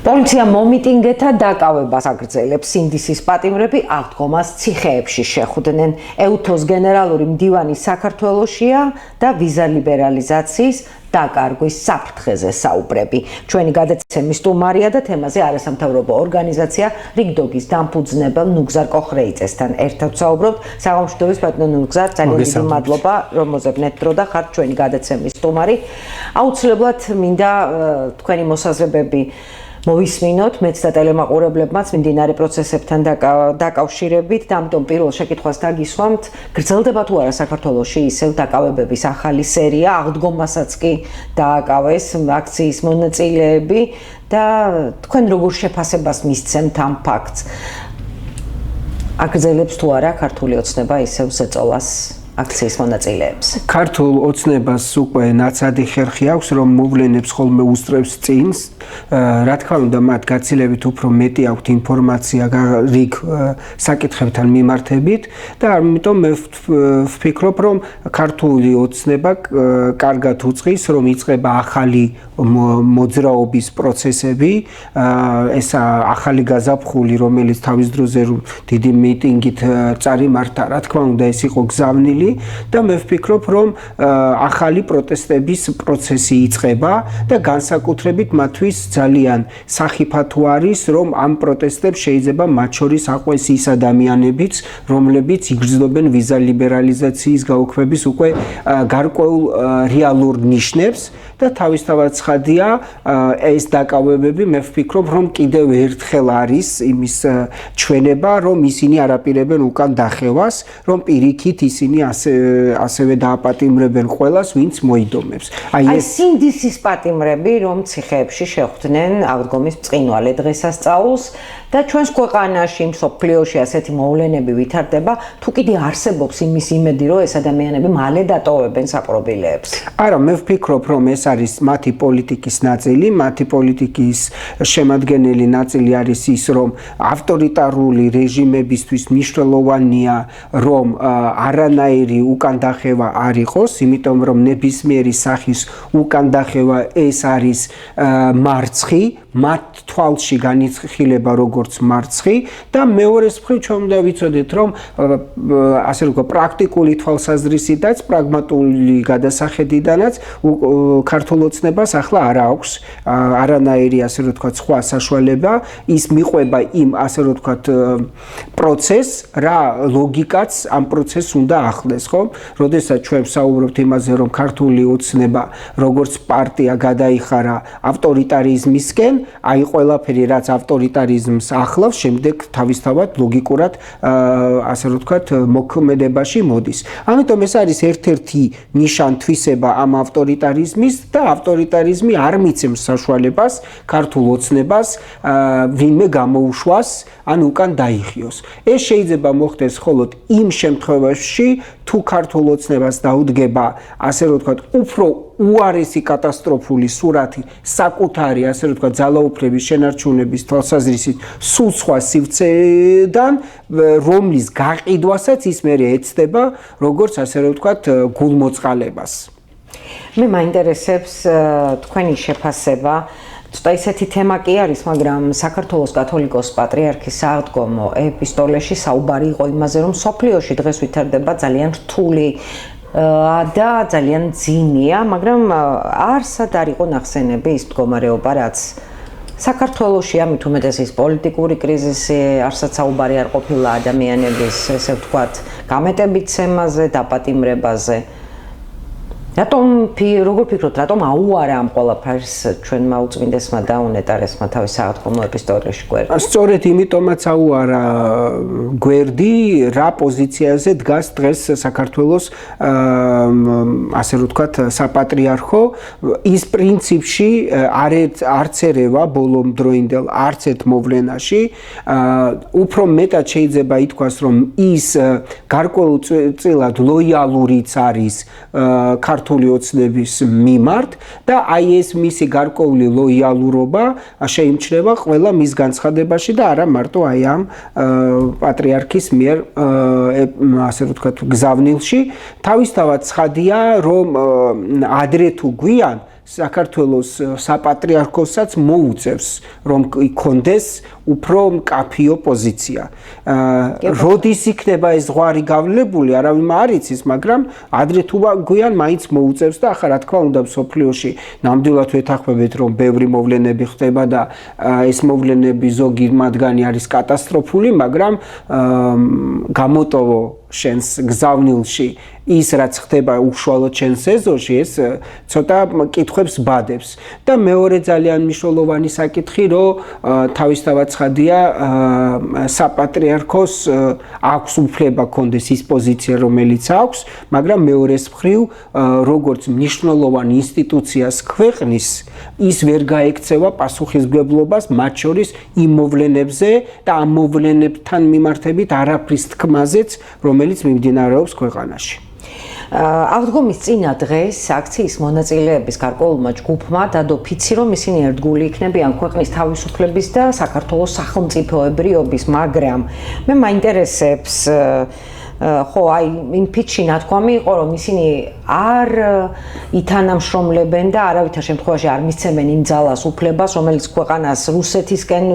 პოლიცია მომიტინგეთა დაკავებას აგრძელებს. სინდისის პატიმრები აღდგომას ციხეებში შეხვდნენ. ეუთოს გენერალური მდივანი საქართველოშია და ვიზა ლიბერალიზაციის დაკარგვის საფრთხეზე საუბრები. ჩვენი გადაცემის სტუმარია და თემაზე არასამთავრობო ორგანიზაცია რიგდოგის დამფუძნებელ ნუგზარ კოხრეიძესთან ერთად საუბრობთ. საღამოშდობის ბატონო ნუგზარ, ძალიან დიდი მადლობა, რომ მოზებნეთ დრო და ხართ ჩვენი გადაცემის სტუმარი. აუცილებლად მინდა თქვენი მოსაზრებები მოვისმინოთ მეც და ტელემაყურებლებმაც მიმდინარე პროცესებთან დაკავშირებით და ამიტომ პირველ შეკითხვას დაგისვამთ, გრძელდება თუ არა საქართველოში ისევ დაკავებების ახალი სერია, აღდგომასაც კი დააკავეს აქციის მონაწილეები და თქვენ როგორ შეფასებას მისცემთ ამ ფაქტს? აგრძელებს თუ არა ქართული ოცნება ისევ ზეწოლას აქციის მონაწილეებს? ქართულ ოცნებას უკვე ნაცადი ხერხი აქვს, რომ მოვლენებს ხოლმე უსწრებს წინს. რა თქმა უნდა, მათ გაცილებით უფრო მეტი აქვთ ინფორმაცია რიგ საკითხებთან მიმართებით და ამიტომ მე ვფიქრობ, რომ ქართული ოცნება კარგად უწყის, რომ იწყება ახალი მოძრაობის პროცესები, ეს ახალი გაზაფხული, რომელიც თავის დროზე დიდი მიტინგით წარიმართა, რა თქმა უნდა, ეს იყო გზავნილი და მე ვფიქრობ, რომ ახალი პროტესტების პროცესი იწყება და განსაკუთრებით მათთვის ძალიან სახიფათო არის, რომ ამ პროტესტებს შეიძლება მათ შორის აყვეს ის ადამიანებიც, რომლებიც იგრძნობენ ვიზა ლიბერალიზაციის გაუქმების უკვე გარკვეულ რეალურ ნიშნებს და თავისთავად ცხადია ეს დაკავებები, მე ვფიქრობ, რომ კიდევ ერთხელ არის იმის ჩვენება, რომ ისინი არაპირებენ უკან დახევას, რომ პირიქით ისინი ასევე დააპატიმრებენ ყველას, ვინც მოიდომებს. აი სინდისის პატიმრები, რომ ციხეებში შეხვდნენ აღდგომის ბრწყინვალე დღესასწაულს და ჩვენს ქვეყანაში, მსოფლიოში ასეთი მოვლენები ვითარდება, თუ კიდე არსებობს იმის იმედი, რომ ეს ადამიანები მალე დატოვებენ საპყრობილეებს? არა, მე ვფიქრობ, რომ ეს არის მათი პოლიტიკის ნაწილი, მათი პოლიტიკის შემადგენელი ნაწილი არის ის, რომ ავტორიტარული რეჟიმებისთვის მნიშვნელოვანია, რომ არანაირი უკანდახევა არ იყოს, იმიტომ რომ ნებისმიერი სახის უკანდახევა ეს არის მარცხი, მათ თვალში განიხილება როგორც მარცხი და მეორეს მხრივ ჩვენ უნდა ვიცოდეთ, რომ ასე რომ პრაქტიკული თვალსაზრისითაც, პრაგმატული გადასახედიდანაც ქართულ ოცნებას ახლა არ აქვს არანაირი ასე რომ თქვა სხვა საშუალება ის მიყვება იმ ასე რომ თქვა პროცესს, რა ლოგიკაც ამ პროცესს უნდა ახლდეს, ხო? როდესაც ჩვენ საუბრობთ იმაზე, რომ ქართული ოცნება როგორც პარტია გადაიხარა ავტორიტარიზმისკენ, აი ყველაფერი რაც ავტორიტარიზმს ახლავს, შემდეგ თავისთავად ლოგიკურად ასე რომ ვთქვათ, მოქმედებაში მოდის. ამიტომ ეს არის ერთ-ერთი ნიშან-თვისება ამ ავტორიტარიზმის და ავტორიტარიზმი არ მიცემს საშუალებას ქართულ ოცნებას ვინმე გამოუშვას ან უკან დაიხიოს. ეს შეიძლება მოხდეს მხოლოდ იმ შემთხვევაში, თუ ქართულ ოცნებას დაუდგება, ასე რომ ვთქვათ, უფრო უარესი კატასტროფული სურათი საკუთარი, ასე რომ ვთქვათ, ძალაუფლების შენარჩუნების თვალსაზრისით სულ სხვა სივრცედან, რომლის გაყიდვასაც ის მერე ეცდება, როგორც ასე რომ ვთქვათ, გულმოწყალებას. მე მაინტერესებს თქვენი შეფასება. ცოტა ისეთი თემა კი არის, მაგრამ საქართველოს კათოლიკოს პატრიარქის სააღდგომო ეპისტოლეში საუბარი იყო იმაზე, რომ სოფლიოში დღეს ვითარდება ძალიან რთული და ძალიან ძინია, მაგრამ არსად არ იყო ნახსენები ის მდგომარეობა, რაც საქართველოში ამით უმეტეს ის პოლიტიკური კრიზისი, არცაც საუბარი არ ყოფილა ადამიანების, ესე ვთქვათ, გამეტებიცემაზე, დაპატიმრებაზე. როგორ ფიქრობთ, რატომ აუარა ამ ყველაფერს ჩვენმა უწმინდესმა და უნეტარესმა თავის საათქომო ეპისტოლიაში გვერდი? სწორედ იმიტომაც აუარა გვერდი, რა პოზიციაზე დგას დღეს საქართველოს ასე რომ ვთქვათ, საპატრიარქო, ის პრინციპში არც ერევა ბოლომდროინდელ არც ერთ მოვლენაში, უფრო მეტად შეიძლება ითქვას, რომ ის გარკვეულწილად ლოიალურიც არის ქართული ოცნების მიმართ და აი ეს მისი გარკვეული ლოიალურობა შეიმჩნევა ყველა მის განცხადებაში და არა მარტო აი ამ პატრიარქის მიერ ასე რომ ვთქვათ გზავნილში. თავისთავად ცხადია, რომ ადრე თუ გვიან საქართველოს საპატრიარქოსაც მოუწევს, რომ იქონდეს უფრო მკაფიო პოზიცია. როდის იქნება ეს ზღვარი გავლებული, არავინ არ იცის, მაგრამ ადრე თუ გვიან მაინც მოუწევს და ახლა რა თქმა უნდა მსოფლიოში ნამდვილად ვეთანხმებით, რომ ბევრი მოვლენები ხდება და ეს მოვლენები ზოგი მათგანი არის კატასტროფული, მაგრამ გამოტოვო შენს გზავნილში ის რაც ხდება უშუალოდ შენს ეზოში, ეს ცოტა კითხვებს ბადებს. და მეორე ძალიან მნიშვნელოვანი საკითხი, რომ თავისთავად ცხადია საპატრიარქოს აქვს უფლება კონდეს ის პოზიცია, რომელიც აქვს, მაგრამ მეორეს მხრივ, როგორც მნიშვნელოვანი ინსტიტუციას ქვეყნის, ის ვერ გაექცევა პასუხისმგებლობას მათ შორის იმ მოვლენებზე და ამ მოვლენებთან მიმართებით არაფრის თქმაზეც, რომელიც მიმდინარეობს ქვეყანაში. აღდგომის წინა დღეს აქციის მონაწილეების გარკვეულმა ჯგუფმა დადოფიცი, რომ ისინი ერთგული იქნებიან ქვეყნის თავისუფლების და საქართველოს სახელმწიფოებრიობის, მაგრამ მე მაინტერესებს ხო, აი, იმ ფიჩში ნათქვამი იყო, რომ ისინი არ ითანამშრომლებენ და არავითარ შემთხვევაში არ მისცემენ იმ ძალას უფლებას, რომელიც ქვეყანას რუსეთისკენ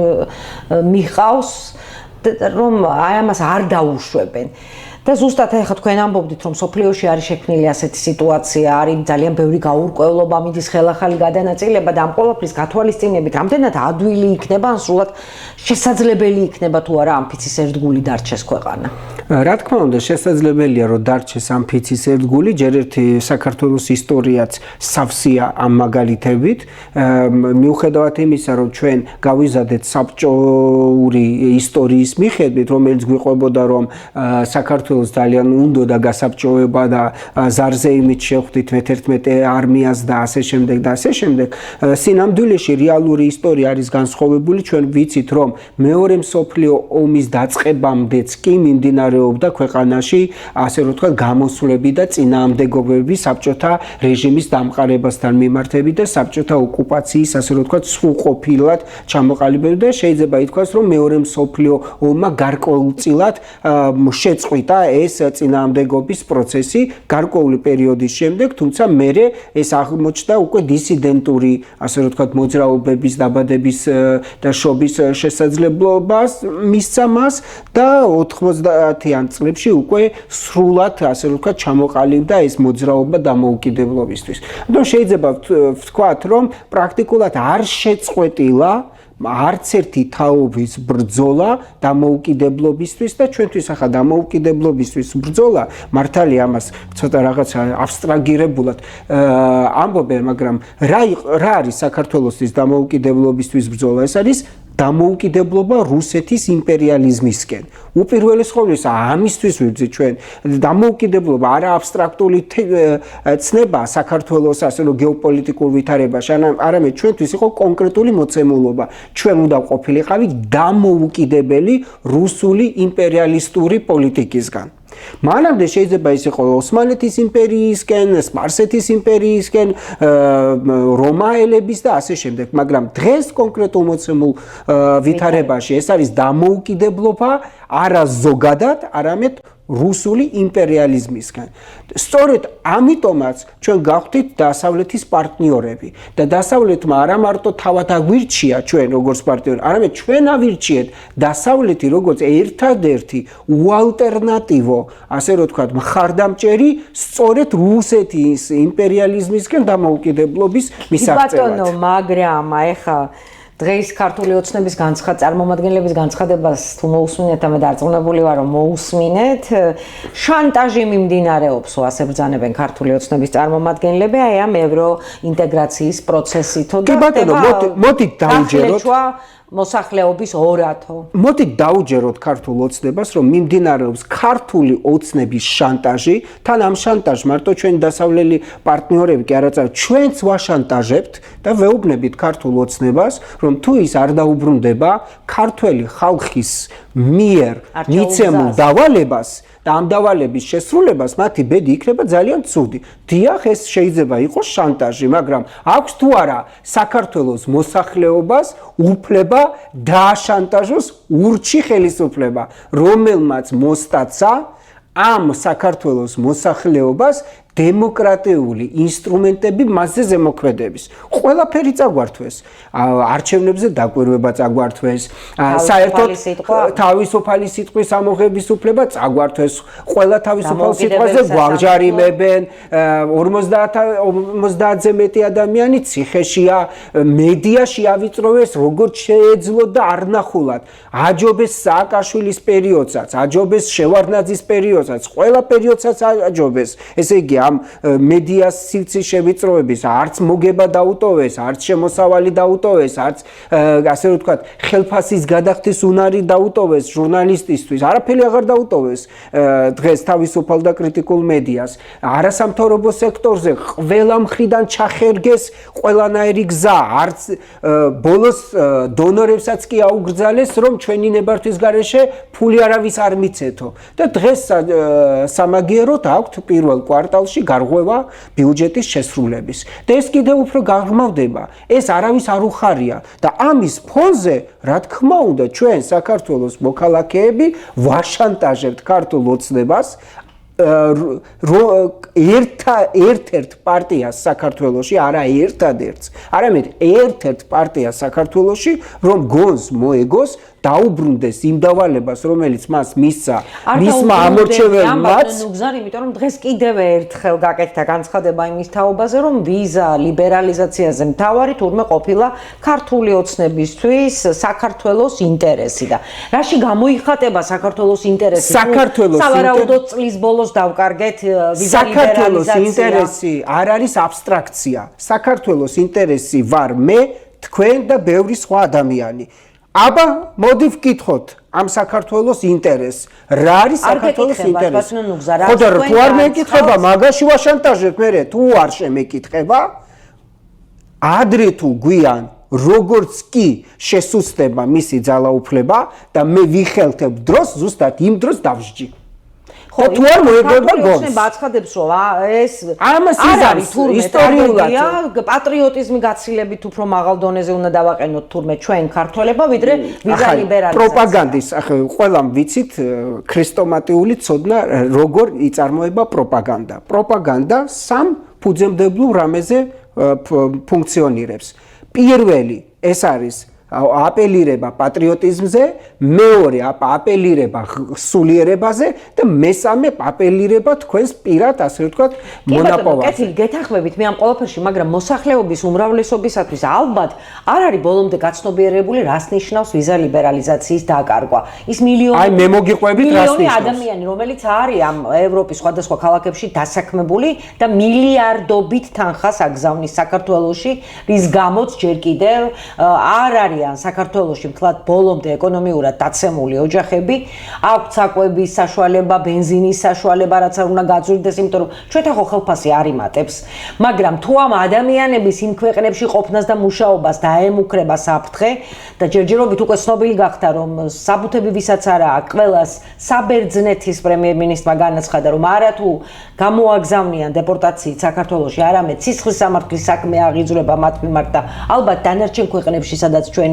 მიყავს, რომ აი ამას არ დაუშვებენ. და ზუსტად ახლა თქვენ ამბობდით, რომ სოფლიოში არის შექმნილი ასეთი სიტუაცია, არის ძალიან ბევრი გაურკვევლობა, მიდის ხელახალი გადანაწილება და ამ ყველაფრის გათვალისწინებით რამდენად ადვილი იქნება, ან სრულად შესაძლებელი იქნება თუ არა ამ ფიცის ერთგული დარჩეს ქვეყანა. რა თქმა უნდა, შესაძლებელია, რომ დარჩეს ამ ფიცის ერთგული, ჯერ ერთი საქართველოს ისტორიაც სავსეა ამ მაგალითებით. მიუხედავად იმისა, რომ ჩვენ გავიზადეთ საბჭოური ისტორიის მიხედვით, რომელიც გვიყვებოდა, რომ საქართველოს ძალიან უნდოდა გასაბჭოება და ზარზე იმით შევხვდით მე-11 არმიას და ასე შემდეგ და ასე შემდეგ. სინამდვილეში რეალური ისტორია არის განსხვავებული, ჩვენ ვიცით, რომ მეორე მსოფლიო ომის დაწყებამდეც კი მიმდინარეობდა ქვეყანაში, ასე რომ ვთქვათ, გამოსვლები და წინააღმდეგობები საბჭოთა რეჟიმის დამყარებასთან მიმართებით და საბჭოთა ოკუპაციის, ასე რომ ვთქვათ, სრულყოფილად ჩამოყალიბებები და შეიძლება ითქვას, რომ მეორე მსოფლიო ომმა გარკვეულწილად შეწყვიტა ეს წინააღმდეგობის პროცესი გარკვეული პერიოდის შემდეგ, თუმცა მერე ეს აღმოჩნდა უკვე დისიდენტური, ასე რომ ვთქვათ, მოძრაობების დაბადების და შობის შესაძლებლობას მისცა მას და 90-იან წლებში უკვე სრულად, ასე რომ ვთქვათ, ჩამოყალიბდა ეს მოძრაობა დამოუკიდებლობისთვის. ანუ შეიძლება ვთქვათ, რომ პრაქტიკულად არ შეწყვეტილა არც ერთი თაობის ბრძოლა დამოუკიდებლობისთვის და ჩვენთვის ახლა დამოუკიდებლობისთვის ბრძოლა მართალია ამას ცოტა რაღაცა აბსტრაგირებულად ამბობენ, მაგრამ რა არის საქართველოსთვის დამოუკიდებლობისთვის ბრძოლა? ეს არის დამოუკიდებლობა რუსეთის იმპერიალიზმისკენ. უპირველეს ყოვლისა ამისთვის ვიბრძვით ჩვენ. დამოუკიდებლობა არა აბსტრაქტული ცნება საქართველოს ასე რომ გეოპოლიტიკურ ვითარებაში, არამედ ჩვენთვის იყო კონკრეტული მოცემულობა. ჩვენ უნდა ყოფილიყავით დამოუკიდებელი რუსული იმპერიალისტური პოლიტიკისგან. მანამდე შეიძლება ის იყო ოსმალეთის იმპერიისკენ, სპარსეთის იმპერიისკენ, რომაელების და ასე შემდეგ, მაგრამ დღეს კონკრეტულ მოცემულ ვითარებაში ეს არის დამოუკიდებლობა არა ზოგადად, არამედ რუსული იმპერიალიზმისგან. სწორედ ამიტომაც ჩვენ გავხდით დასავლეთის პარტნიორები და დასავლეთმა არა მარტო თავად აგვირჩია ჩვენ როგორც პარტნიორი, არამედ ჩვენ ავირჩიეთ დასავლეთი როგორც ერთადერთი უალტერნატივო, ასე რომ ვთქვათ, მხარდამჭერი სწორედ რუსეთის იმპერიალიზმისგან დამოუკიდებლობის მისაღწევად. ბატონო, მაგრამ ეხა დღეს ქართული ოცნების წარმომადგენლების განცხადებას თუ მოусმინეთ, ამე დარწმუნებული ვარ, რომ მოусმინეთ. შანტაჟი მიმდინარეობს, ასე ბრძანებენ ქართული ოცნების წარმომადგენლები, აი ამ ევროინტეგრაციის პროცესითო და მოდით დავუჯეროთ მოსახლეობის ორათო. მოდით დავუჯეროთ ქართულ ოცნებას, რომ მიმდინარეობს ქართული ოცნების შანტაჟი, თან ამ შანტაჟს მარტო ჩვენი დასავლელი პარტნიორები კი არა, ჩვენც ვაშანტაჟებთ და ვეუბნებით ქართულ ოცნებას, რომ თუ ის არ დაუბრუნდება ქართველი ხალხის მიერ მიცემულ დავალებას და ამ დავალების შესრულებას, მათი ბედი იქნება ძალიან ცუდი. დიახ, ეს შეიძლება იყოს შანტაჟი, მაგრამ აქვს თუ არა საქართველოს მოსახლეობას უფლება დააშანტაჟოს ურჩი ხელისუფლება, რომელმაც მოსტაცა ამ საქართველოს მოსახლეობას დემოკრატიული ინსტრუმენტები მასზე ზემოქმედების. ყველაფერი წაგვართვეს. არჩევნებზე დაკვირვება წაგვართვეს. საერთოდ თავისუფალი სიტყვის ამოღების უფლება წაგვართვეს. ყველა თავისუფალ სიტყვაზე გვარჯარიმებენ. 50-ზე მეტი ადამიანი ციხეშია, მედიაში ავიწროვეს, როგორც შეეძლო და არ ნახულად. აჯობეს სააკაშვილის პერიოდსაც, აჯობეს შევარდნაძის პერიოდსაც, ყველა პერიოდსაც აჯობეს. ესე იგი ამ მედიას სივრცის შევიწროების არც მოგება დაუტოვეს, არც შემოსავალი დაუტოვეს, არც ასე რომ ვთქვათ, ხელფასის გადახდის უნარი დაუტოვეს ჟურნალისტისთვის, არაფერი აღარ დაუტოვეს დღეს თავისუფალ და კრიტიკულ მედიას. არასამთავრობო სექტორზე ყველა მხრიდან ჩახერგეს ყველანაირი გზა, არც ბოლოს დონორებსაც კი აუგრძალეს, რომ ჩვენი ნებართვის გარეშე ფული არავის არ მიცეთო. და დღეს სამაგიეროდ აქვთ პირველ კვარტალში გარღვევა ბიუჯეტის შესრულების. და ეს კიდევ უფრო გაღრმავდება. ეს არავის არ უხარია და ამის ფონზე, რა თქმა უნდა, ჩვენ საქართველოს მოქალაქეები ვაშანტაჟებთ ქართულ ოცნებას ერთ-ერთ პარტიას საქართველოში, არა ერთადერთს, არამედ ერთ-ერთ პარტიას საქართველოში, რომ გონს მოეგოს დაუბრუნდეს იმ დავალებას, რომელიც მას მისცა მისმა ამორჩეველმაც. იმიტომ რომ დღეს კიდევ ერთხელ გაკეთდა განცხადება იმის თაობაზე, რომ ვიზა ლიბერალიზაციაზე მთავარი თურმე ყოფილა ქართული ოცნებისთვის საქართველოს ინტერესი და რაში გამოიხატება საქართველოს ინტერესი? სავარაუდოდ წლის ბოლოს დავკარგეთ ვიზა ლიბერალიზაცია. საქართველოს ინტერესი არ არის აბსტრაქცია. საქართველოს ინტერესი ვარ მე, თქვენ და ბევრი სხვა ადამიანი. აბა მოდი ვკითხოთ ამ საქართველოს ინტერესს. რა არის საქართველოს ინტერესი? ხოდა თუ არ მეკითხება, მაგაში ვაშანტაჟებ მე, თუ არ შემეკითხება, ადრე თუ გვიან როგორც კი შესუსტება მისი ძალაუფლება და მე ვიხელთებ დროს, ზუსტად იმ დროს დავსჯი. და თუ არ მოეგვება გონს. აცხადებს რომ ეს ამას იზამს ისტორიულად პატრიოტიზმი გაცილებით უფრო მაღალ დონეზე უნდა დავაყენოთ თურმე ჩვენ ქართველებმა, ვიდრე ვიზა ლიბერალიზაცია. პროპაგანდის, ყველამ ვიცით ქრესტომატიული ცოდნა როგორ იწარმოება პროპაგანდა. პროპაგანდა სამ ფუძემდებლურ რამეზე ფუნქციონირებს. პირველი ეს არის აპელირება პატრიოტიზმზე, მეორე აპელირება სულიერებაზე და მესამე აპელირება თქვენს პირად, ასე ვთქვათ, მონაპოვარზე. კეთილი, გეთანხმებით მე ამ ყველაფერში, მაგრამ მოსახლეობის უმრავლესობისათვის ალბათ არ არის ბოლომდე გაცნობიერებული, რას ნიშნავს ვიზა ლიბერალიზაციის დაკარგვა. ის მილიონი აი მე მოგიყვებით რას ნიშნავს. ადამიანი, რომელიც არის ამ ევროპის სხვადასხვა ქალაქებში დასაქმებული და მილიარდობით თანხას აგზავნის საქართველოში, რის გამოც ჯერ კიდევ არ არის საქართველოში მთლად ბოლომდე ეკონომიურად დაცემული ოჯახები, აქვთ საკვების საშუალება, ბენზინის საშუალება, რაც არ უნდა გაძვირდეს, იმიტომ რომ ჩვენთან ხო ხელფასი არ იმატებს. მაგრამ თუ ამ ადამიანების იმ ქვეყნებში ყოფნას და მუშაობას დაემუქრება საფრთხე და ჯერჯერობით უკვე ცნობილი გახდა, რომ საბუთები ვისაც არა აქვს, ყველას საბერძნეთის პრემიერ-მინისტრმა განაცხადა, რომ არა თუ გამოაგზავნიან დეპორტაციით საქართველოში, არამედ სისხლის სამართლის საქმე აღიძვრება მათ მიმართ და ალბათ დანარჩენ ქვეყნებში, სადაც ჩვენი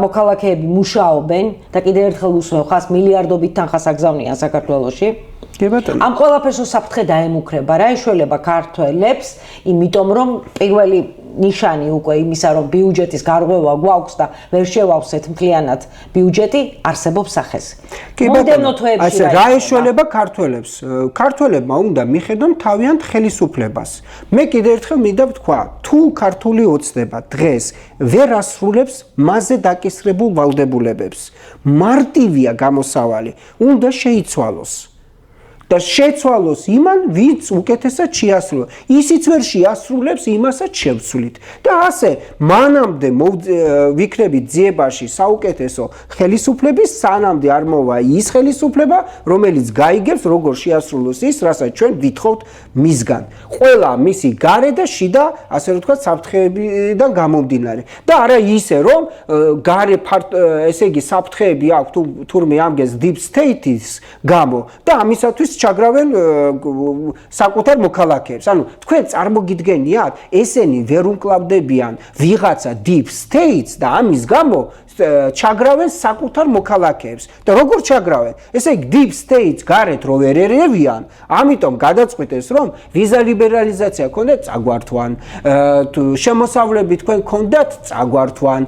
მოქალაქეები მუშაობენ და კიდევ ერთხელ უსმევ ხას მილიარდობით თანხას აგზავნიან საქართველოში. ამ ყველაფერს საფრთხე დაემუქრება, რა ეშველება ქართველებს, იმიტომ რომ პირველი ნიშანი უკვე იმისა, რომ ბიუჯეტის გარღვევა გვაქვს და ვერ შევავსეთ მთლიანად ბიუჯეტი, არსებობს სახეს. მომდევნო თვეებში რა ეშველება ქართველებს? ქართველებმა უნდა მიხედონ თავიანთ ხელისუფლებას. მე კიდევ ერთხელ მინდა ვთქვა, თუ ქართული ოცნება დღეს ვერ ასრულებს მასზე დაკისრებულ ვალდებულებებს, მარტივია გამოსავალი, უნდა შეიცვალოს. და შეცვალოს იმან, ვინც უკეთესად შეასრულებს. ისიც ვერ შეასრულებს, იმასაც შევცვლით. და ასე, მანამდე ვიქნებით ძიებაში საუკეთესო ხელისუფლების, სანამდე არ მოვა ის ხელისუფლება, რომელიც გაიგებს, როგორ შეასრულოს ის, რასაც ჩვენ ვითხოვთ მისგან. ყველა მისი გარე და შიდა, ასე რომ ვთქვათ, საფრთხეებიდან გამომდინარე. და არა ისე, რომ გარე ესე იგი საფრთხეები აქვს თურმე ამგეს deep state-ის გამო და ამისათვის ჩაგრავენ საკუთარ მოქალაქეებს. ანუ თქვენ წარმოგიდგენიათ, ესენი ვერ უმკლავდებიან ვიღაცა deep states და ამის გამო ჩაგრავენ საკუთარ მოქალაქეებს. და როგორ ჩაგრავენ? ესე იგი deep states გარეთ რო ვერ ერევიან, ამიტომ გადაწყვიტეს, რომ ვიზა ლიბერალიზაცია ქონდეთ წაგვართვან, შემოსავლები თქვენ ქონდათ წაგვართვან,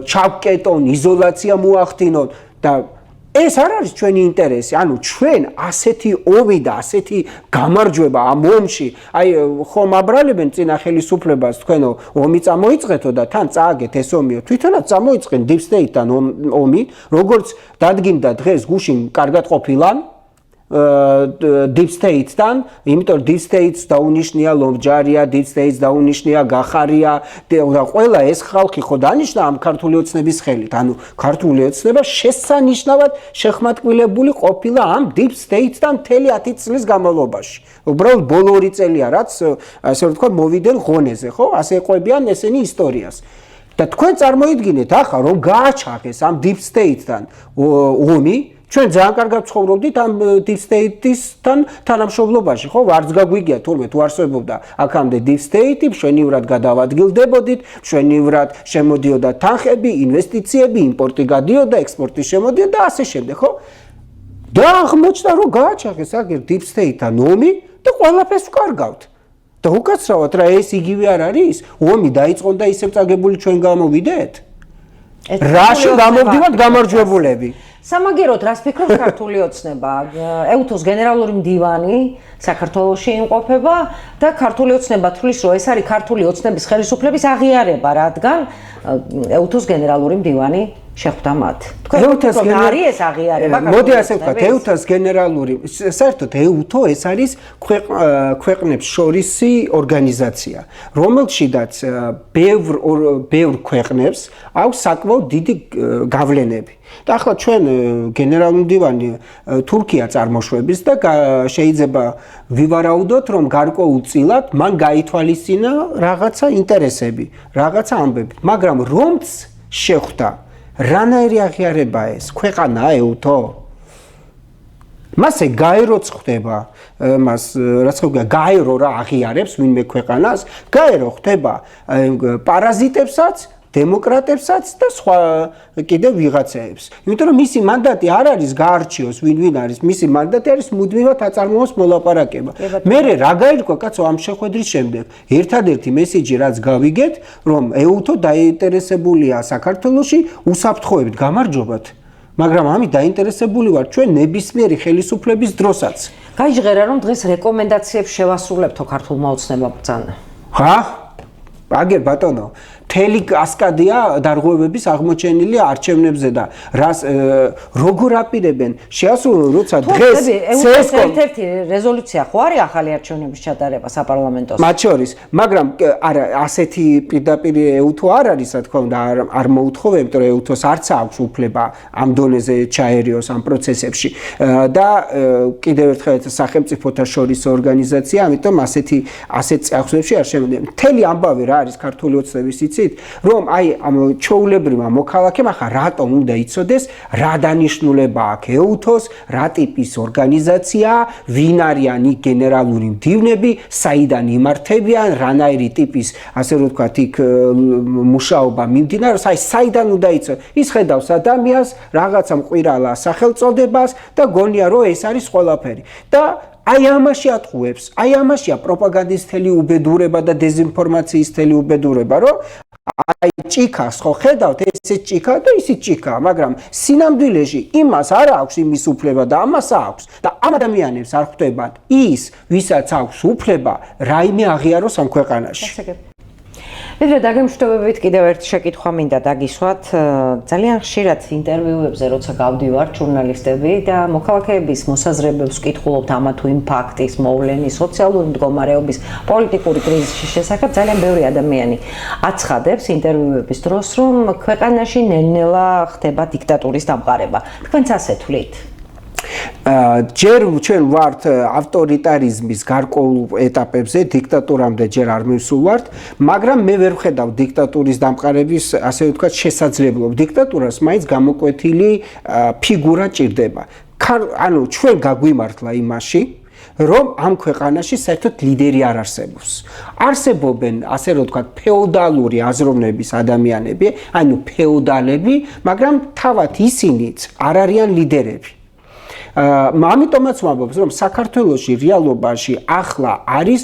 ჩავკეტონ, იზოლაცია მოახდინონ და ეს არ არის ჩვენი ინტერესი. ანუ ჩვენ ასეთი ომი და ასეთი გამარჯვება ამ ომში, აი ხომ აბრალებენ წინა ხელისუფლებას, თქვენო ომი წამოიწყეთო და თან წააგეთ ეს ომიო. თვითონაც წამოიწყენ deep state-თან ომი, როგორც დადგინდა დღეს გუშინ კარგად ყოფილან deep state-თან, იმიტომ deep state-ს დაუნიშნია ლომჯარია, deep state-ს დაუნიშნია გახარია და ყველა ეს ხალხი ხო დანიშნა ამ ქართული ოცნების ხელით. ანუ ქართული ოცნება შესანიშნავად შეხმატკვილებული ყოფილა ამ deep state-თან მთელი 10 წლის განმავლობაში. უბრალოდ ბოლო 2 წელია, რაც ასე ვთქვათ, მოვიდნენ ღონეზე, ხო? ასე ყვებიან ესენი ისტორიას. და თქვენ წარმოიდგინეთ ახლა რომ გააჩაღეს ამ deep state-თან ომი, ჩვენ ძალიან კარგად ცხოვრობდით ამ deep state-ისთან თანამშრომლობაში, ხო? არც გაგვიგია თურმე თუ არსებობდა აქამდე deep state-ი, მშვენივრად გადავადგილდებოდით, მშვენივრად შემოდიოდა თანხები, ინვესტიციები, იმპორტი გადიოდა, ექსპორტი შემოდიოდა და ასე შემდეგ, ხო? და აღმოჩნდა რომ გააჩაღეს აგერ deep state-თან ომი და ყველაფერს ვკარგავთ. და უკაცრავად რა ეს იგივე არ არის? ომი დაიწყონ და ისევ წაგებული ჩვენ გამოვიდეთ? რაში გამოვდივართ გამარჯვებულები? სამაგეროდ რას ფიქრობს ქართული ოცნება? ეუთოს გენერალური მდივანი საქართველოში იმყოფება და ქართული ოცნება თვლის, რომ ეს არის ქართული ოცნების ხელისუფლების აღიარება, რადგან ეუთოს გენერალური მდივანი შეხვდა მათ. ეუთოს არის ეს აღიარება? მოდი ასე ვთქვათ, ეუთოს გენერალური, საერთოდ ეუთო ეს არის ქვეყნებს შორისი ორგანიზაცია, რომელშიდაც ბევრ ქვეყნებს აქვს საკმაოდ დიდი გავლენები. და ახლა ჩვენ გენერალური მდივანი თურქია წარმოშვების და შეიძლება ვივარაუდოთ, რომ გარკვეულწილად მან გაითვალისწინა რაღაცა ინტერესები, რაღაცა ამბები, მაგრამ რომც შეხვდა რანაირი აღიარება ეს ქვეყანა ეუთო? მასე გაეროც ხდება, მას რაც ხდება გაერო რა აღიარებს ვინმე ქვეყანას, გაერო ხდება პარაზიტებსაც, დემოკრატებსაც და სხვა კიდევ ვიღაცებს. იმიტომ რომ მისი მანდატი არ არის გაარჩიოს ვინ არის, მისი მანდატი არის მუდმივად აწარმოოს მოლაპარაკება. მერე რა გაირკვა კაცო ამ შეხვედრის შემდეგ? ერთადერთი მესიჯი რაც გავიგეთ, რომ ეუთო დაინტერესებულია საქართველოში უსაფრთხოებით გამარჯვებათ, მაგრამ ამით დაინტერესებული ვარ ჩვენ ნებისმიერი ხელისუფლების დროსაც. გაიჟღერა რომ დღეს რეკომენდაციებს შევასრულებთო ქართულმა ოცნებამ ბრძანა. ხა? აგერ ბატონო, მთელი კასკადია დარღვევების აღმოჩენილი არჩევნებზე და რას როგორ აპირებენ შეასრულონ, როცა დღეს CSKM ერთ-ერთი რეზოლუცია ხო არის ახალი არჩევნების ჩატარება საპარლამენტოში? მათ შორის, მაგრამ არა, ასეთი პირდაპირ ეუთო არ არის, რა თქმა უნდა, არ მოუთხოვე, იმიტომ რომ ეუთოს არც აქვს უფლება ამ დონეზე ჩაერიოს ამ პროცესებში და კიდევ ერთხელ სახელმწიფოთა შორისო ორგანიზაცია, ამიტომ ასეთ წახსნებში არ შემიძლია. მთელი ამბავი რა არის ქართული ოცნების რომ აი ამ ჩაულებრივმა მოქალაქემ ახლა რატომ უნდა იცოდეს რა დანიშნულება აქვს ეუთოს, რა ტიპის ორგანიზაციაა, ვინ არიან იქ გენერალური მდივნები, საიდან იმართებიან, რანაირი ტიპის, ასე რომ ვთქვათ, იქ მუშაობა მიმდინარეობს, აი საიდან უნდა იცოდეს. ის ხედავს ადამიანს, რაღაცა მყირალა სახელწოდებას და გონია რომ ეს არის ყველაფერი. და აი ამაში ატყუებს, აი ამაშია პროპაგანდისტელი უბედურება და დეზინფორმაციისთელი უბედურება, რომ აი ჭიქას ხო ხედავთ, ესე ჭიქა და ისი ჭიქა, მაგრამ სინამდვილეში იმას არ აქვს იმის უფლება და ამას აქვს და ამ ადამიანებს არ ხვდებათ ის, ვისაც აქვს უფლება რაიმე აღიაროს ამ ქვეყანაში. მედრე დაგემშვიდობებით კიდევ ერთი შეკითხვა მინდა დაგისვათ. ძალიან ხშირად ინტერვიუებზე როცა გავდივართ ჟურნალისტები და მოქალაქეების მოსაზრებებს ვკითხულობთ ამა თუ იმ ფაქტის, მოვლენის, სოციალური მდგომარეობის, პოლიტიკური კრიზისის შესახებ, ძალიან ბევრი ადამიანი აცხადებს ინტერვიუების დროს, რომ ქვეყანაში ნელ-ნელა ხდება დიქტატურის დამყარება. თქვენც ასე თვლით? ჯერ ჩვენ ვართ ავტორიტარიზმის გარკვეულ ეტაპებზე, დიქტატურამდე ჯერ არ მივსულვართ, მაგრამ მე ვერ ვხედავ დიქტატურის დამყარების, ასე ვთქვათ, შესაძლებლობას. დიქტატურას მაინც გამოკვეთილი ფიგურა ჭირდება. ანუ ჩვენ გაგვიმართლა იმაში, რომ ამ ქვეყანაში საერთოდ ლიდერი არ არსებობს. არსებობენ, ასე რომ ვთქვათ, ფეოდალური აზროვნების ადამიანები, ანუ ფეოდალები, მაგრამ თავად ისინიც არ არიან ლიდერები. ამიტომაც ვამბობთ, რომ საქართველოში რეალობაში ახლა არის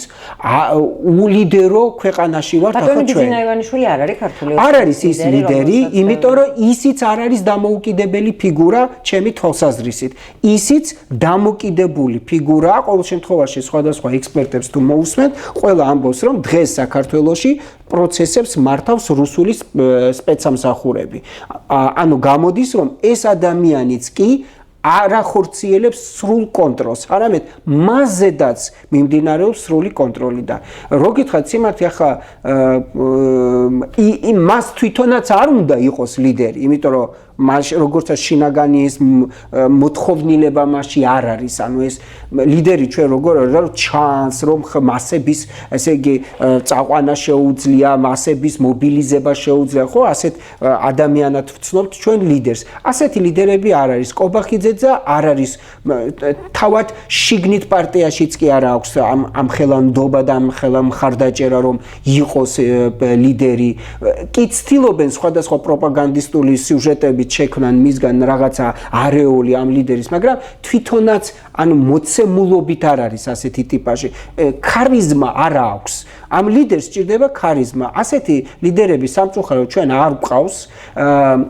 ულიდერო ქვეყანაში ვართ ახლა ჩვენ. ბატონი ბიზნაევანიშვილი არ არის ქართული არ არის ის ლიდერი, იმიტომ რომ ისიც არ არის დამოუკიდებელი ფიგურა ჩემი თვალსაზრისით. ისიც დამოკიდებული ფიგურაა, ყოველ შემთხვევაში სხვადასხვა ექსპერტებს თუ მოусმენთ, ყველა ამბობს, რომ დღეს საქართველოში პროცესებს მართავს რუსული სპეცსამსახურები. ანუ გამოდის, რომ ეს ადამიანიც კი არ ახორციელებს სრულ კონტროლს, არამედ მასზედაც მიმდინარეობს სრული კონტროლი და რო გითხრათ სიმართლე, ახლა მას თვითონაც არ უნდა იყოს ლიდერი, იმიტომ რომ როგორც შინაგანის მოთხოვნილება მასში არ არის, ანუ ეს ლიდერი ჩვენ როგორ ჩანს, რომ მასების, ესე იგი, წაყვანა შეუძლია, მასების მობილიზება შეუძლია, ხო, ასეთ ადამიანად ვცნობთ ჩვენ ლიდერს. ასეთი ლიდერები არ არის. კობახიძეძე არ არის თავად შიგნით პარტიაშიც კი არ აქვს ამ ხელანდობა და ამ მხარდაჭერა, რომ იყოს ლიდერი. კი ცდილობენ სხვადასხვა პროპაგანდისტული სიუჟეტები შექმნან მისგან რაღაცა არეოლი ამ ლიდერის, მაგრამ თვითონაც ანუ მოცემულობით არ არის ასეთი ტიპაჟი. ქარიზმა არ აქვს. ამ ლიდერს სჭირდება ქარიზმა. ასეთი ლიდერები სამწუხაროდ ჩვენ არ გვყავს.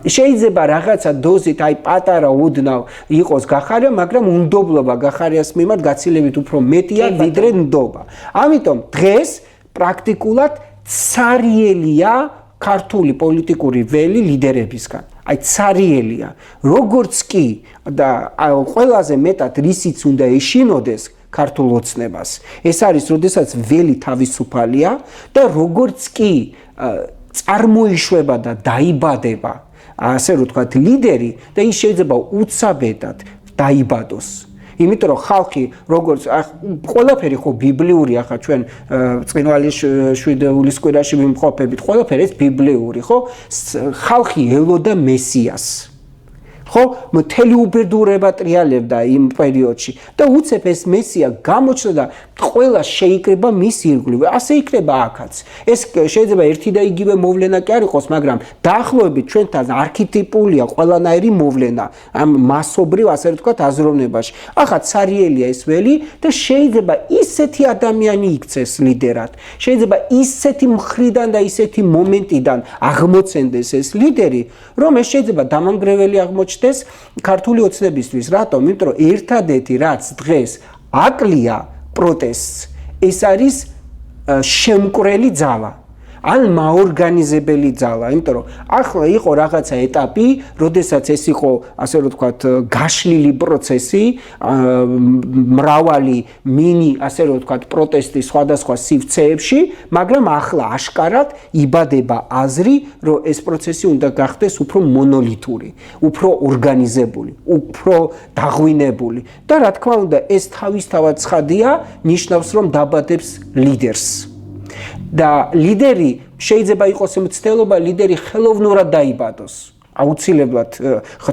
შეიძლება რაღაცა დოზით, აი პატარა უდნავ იყოს გახარია, მაგრამ უნდობლობა გახარიას მიმართ გაცილებით უფრო მეტია, ვიდრე ნდობა. ამიტომ დღეს პრაქტიკულად ცარიელია ქართული პოლიტიკური ველი ლიდერებისგან. აი ცარიელია. როგორც კი და ყველაზე მეტად რისიც უნდა ეშინოდეს ქართულ ოცნებას. ეს არის, როდესაც ველი თავისუფალია და როგორც კი წარმოიშვება და დაიბადება, ასე რომ ვთქვათ, ლიდერი და ის შეიძლება უცაბედად დაიბადოს. იმიტომ რომ ხალხი როგორც ყველაფერი ხო ბიბლიური, ახლა ჩვენ წინვალი შვიდეულის კვირაში ვიმყოფებით, ყველაფერი ეს ბიბლიური, ხო? ხალხი ელოდა მესიას. ხო, მთელი უბედურება ტრიალებდა იმ პერიოდში და უცებ ეს მესია გამოჩნდა და ყველა შეიკრება მის ირგვლივ. ასე იქნება აქაც. ეს შეიძლება ერთი და იგივე მოვლენა კი არ იყოს, მაგრამ დაახლოებით ჩვენთან არქეტიპულია ყველანაირი მოვლენა ამ მასობრივ, ასე ვთქვათ, აზროვნებაში. ახლა ცარიელია ეს ველი და შეიძლება ისეთი ადამიანი იქცეს ლიდერად. შეიძლება ისეთი მხრიდან და ისეთი მომენტიდან აღმოცენდეს ეს ლიდერი, რომ ეს შეიძლება დამანგრეველი აღმოჩნდეს ქართული ოცნებისთვის. რატომ? იმიტომ რომ ერთადერთი რაც დღეს აკლია პროტესტს, ეს არის შემკვრელი ძალა. ან მაორგანიზებელი ძალა, იმიტომ რომ ახლა იყო რაღაცა ეტაპი, როდესაც ეს იყო, ასე რომ ვთქვათ, გაშლილი პროცესი, მრავალი მინი, ასე რომ ვთქვათ, პროტესტი სხვადასხვა სივრცეებში, მაგრამ ახლა აშკარად იბადება აზრი, რომ ეს პროცესი უნდა გახდეს უფრო მონოლითური, უფრო ორგანიზებული, უფრო დაღვინებული და რა თქმა უნდა, ეს თავისთავად ცხადია, ნიშნავს, რომ დაბადებს ლიდერს. და ლიდერი შეიძლება იყოს მცდელობა, ლიდერი ხელოვნურად დაიბადოს. აუცილებლად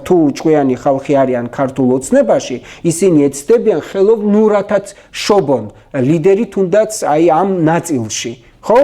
თუ ჭკვიანი ხალხი არიან ქართულ ოცნებაში, ისინი ეცდებიან ხელოვნურადაც შობონ ლიდერი თუნდაც აი ამ ნაწილში. ხო,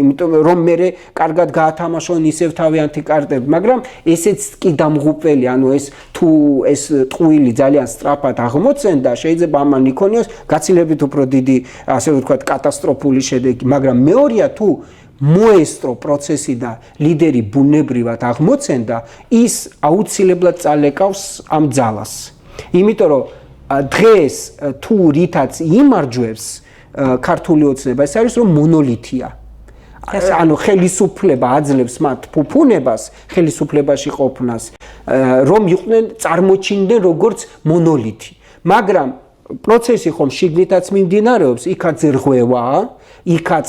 იმიტომ რომ მე კარგად გაათამაშონ ისევ თავიანთი კარტები, მაგრამ ესეც კი დამღუპველი, ანუ ეს თუ ეს ტყუილი ძალიან სწრაფად აღმოცენდა, შეიძლება ამან იქონიოს გაცილებით უფრო დიდი, ასე ვთქვათ, კატასტროფული შედეგი, მაგრამ მეორეა თუ მოესტრო პროცესი და ლიდერი ბუნებრივად აღმოცენდა, ის აუცილებლად წალეკავს ამ ძალას. იმიტომ რომ დღეს თუ რითაც იმარჯვებს ქართული ოცნება, ეს არის რომ მონოლითია. ანუ ხელისუფლება აძლევს მათ ფუფუნებას, ხელისუფლებაში ყოფნას, რომ იყვნენ წარმოჩინდნენ როგორც მონოლითი. მაგრამ პროცესი ხომ შიგნითაც მიმდინარეობს, იქაც რღვევაა, იქაც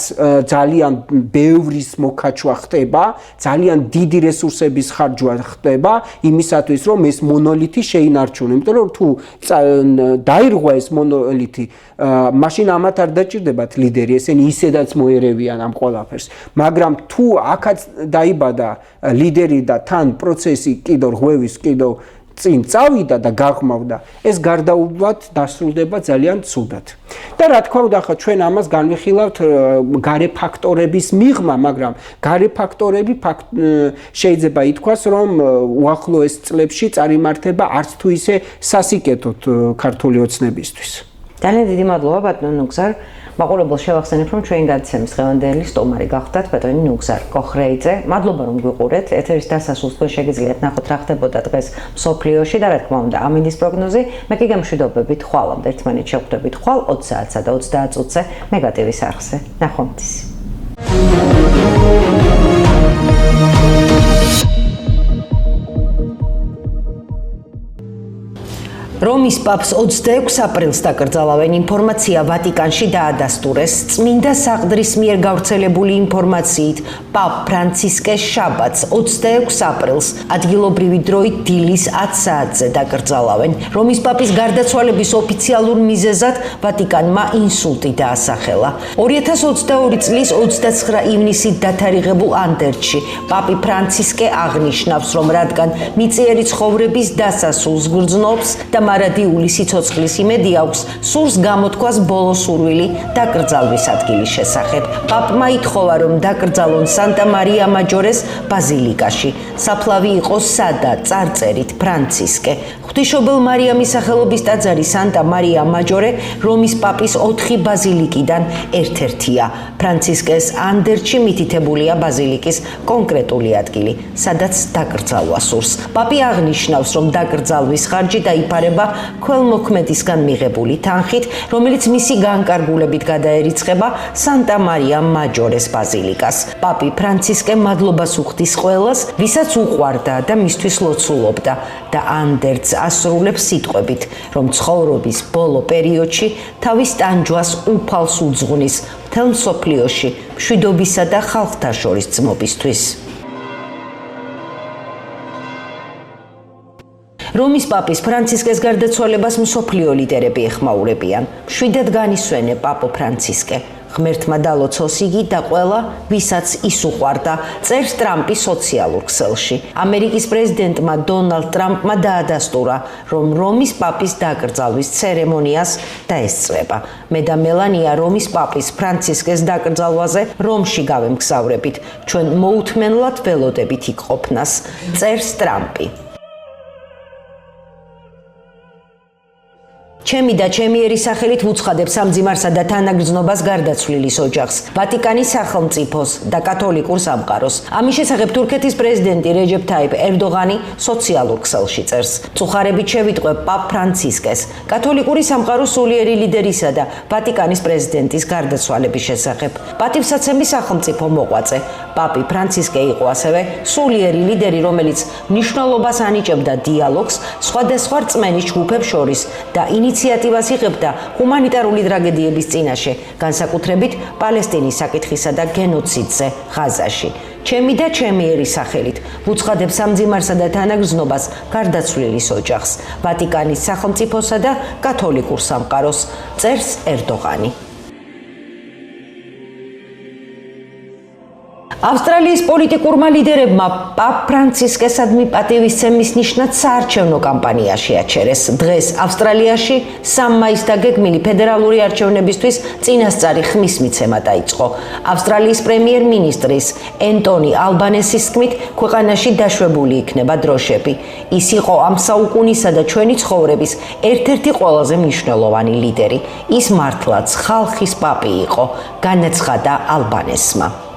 ძალიან ბევრის მოქაჩვა ხდება, ძალიან დიდი რესურსების ხარჯვა ხდება იმისათვის, რომ ეს მონოლითი შეინარჩუნო. იმიტომ რომ თუ დაირღვა ეს მონოლითი, მაშინ ამათ არ დაჭირდებათ ლიდერი, ესენი ისედაც მოერევიან ამ ყველაფერს. მაგრამ თუ აქაც დაიბადა ლიდერი და თან პროცესი კიდევ რღვევის კიდევ წინ წავიდა და გაღმავდა, ეს გარდაუვლად დასრულდება ძალიან ცუდად. და რა თქმა უნდა, ხა ჩვენ ამას განვიხილავთ გარე ფაქტორების მიღმა, მაგრამ გარე ფაქტორები შეიძლება ითქვას, რომ უახლოეს წლებში წარიმართება არც თუ ისე სასიკეთოდ ქართული ოცნებისთვის. ძალიან დიდი მადლობა ბატონო ნუგზარ. მაყურებელს შევახსენებ, რომ ჩვენი გადაცემის დღევანდელი სტუმარი გახდათ ბატონი ნუგზარ კოხრეიძე. მადლობა რომ გვიყურეთ. ეთერის დასასრულს თქვენ შეგიძლიათ ნახოთ რა ხდებოდა დღეს მსოფლიოში და რა თქმა უნდა ამინდის პროგნოზი. მე კი გამშვიდობებით ხვალამდე ერთმანეთს შევხვდებით ხვალ 20 საათსა და 30 წუთზე მეგატივის არხზე. ნახვამდის. რომის პაპს 26 აპრილს დაკრძალავენ. ინფორმაცია ვატიკანში დაადასტურეს. წმინდა საყდრის მიერ გავრცელებული ინფორმაციით, პაპ ფრანცისკეს შაბათს 26 აპრილს ადგილობრივი დროით დილის 10 საათზე დაკრძალავენ. რომის პაპის გარდაცვალების ოფიციალურ მიზეზად ვატიკანმა ინსულტი დაასახელა. 2022 წლის 29 ივნისით დათარიღებულ ანდერძში პაპი ფრანცისკე აღნიშნავს, რომ რადგან მიწიერი ცხოვრების დასასრულს გრძნობს და მარადიული სიცოცხლის იმედი აქვს, სურს გამოთქვას ბოლო სურვილი დაკრძალვის ადგილის შესახებ. პაპმა ითხოვა, რომ დაკრძალონ სანტა მარია მაჯორეს ბაზილიკაში. საფლავი იყო სადა წარწერით ფრანცისკე. ღვთისმშობელ მარიამის სახელობის ტაძარი სანტა მარია მაჯორე რომის პაპის 4 ბაზილიკიდან ერთ-ერთია. ფრანცისკეს ანდერძში მითითებულია ბაზილიკის კონკრეტული ადგილი, სადაც დაკრძალვა სურს. პაპი აღნიშნავს, რომ დაკრძალვის ხარჯი დაიფარება ქველმოქმედისგან მიღებული თანხით, რომელიც მისი განკარგულებით გადაერიცხება სანტა მარია მაჯორეს ბაზილიკას. პაპი ფრანცისკე მადლობას უხდის ყველას, ვისაც უყვარდა და მისთვის ლოცულობდა და ანდერძს ასრულებს სიტყვებით, რომ ცხოვრობის ბოლო პერიოდში თავის ტანჯვას უფალს უძღვნის მთელ მსოფლიოში მშვიდობისა და ხალხთა შორის ძმობისთვის. რომის პაპის ფრანცისკეს გარდაცვალებას მსოფლიო ლიდერები ეხმაურებიან. მშვიდად განისვენე პაპო ფრანცისკე. ღმერთმა დალოცოს იგი და ყველა, ვისაც ის უყვარდა, წერს ტრამპი სოციალურ ქსელში. ამერიკის პრეზიდენტმა დონალდ ტრამპმა დაადასტურა, რომ რომის პაპის დაკრძალვის ცერემონიას დაესწრება. მე და მელანია რომის პაპის ფრანცისკეს დაკრძალვაზე რომში გავემგზავრებით. ჩვენ მოუთმენლად ველოდებით იქ ყოფნას, წერს ტრამპი. ჩემი და ჩემი ერის სახელით ვუცხადებ სამძიმარსა და თანაგრძნობას გარდაცვლილის ოჯახს, ვატიკანის სახელმწიფოს და კათოლიკურ სამყაროს. ამის შესახებ თურქეთის პრეზიდენტი რეჯეფ თაიპ ერდოღანი სოციალურ ქსელში წერს. წუხარებით შევიტყვებ პაპ ფრანცისკეს, კათოლიკური სამყაროს სულიერი ლიდერისა და ვატიკანის პრეზიდენტის გარდაცვალების შესახებ. პატივსაცემი სახელმწიფო მოღვაწე. პაპი ფრანცისკე იყო ასევე სულიერი ლიდერი, რომელიც მნიშვნელობას ანიჭებდა დიალოგს სხვადასხვა რწმენის ჯგუფებს შორის და ინიციატივას იღებდა ჰუმანიტარული ტრაგედიების წინაშე, განსაკუთრებით პალესტინის საკითხისა და გენოციდზე ღაზაში. ჩემი და ჩემი ერის სახელით ვუცხადებ სამძიმარსა და თანაგრძნობას გარდაცვლილის ოჯახს, ვატიკანის სახელმწიფოსა და კათოლიკურ სამყაროს, წერს ერდოღანი. ავსტრალიის პოლიტიკურმა ლიდერებმა პაპ ფრანცისკესადმი პატივისცემის ნიშნად საარჩევნო კამპანიაში აჩერეს. დღეს ავსტრალიაში 3 მაისს დაგეგმილი ფედერალური არჩევნებისთვის წინასწარი ხმის მიცემა დაიწყო. ავსტრალიის პრემიერ-მინისტრის ენტონი ალბანესის თქმით, ქვეყანაში დაშვებული იქნება დროშები. ის იყო ამ საუკუნისა და ჩვენი ცხოვრების ერთ-ერთი ყველაზე მნიშვნელოვანი ლიდერი. ის მართლაც ხალხის პაპი იყო, განაცხადა ალბანესმა.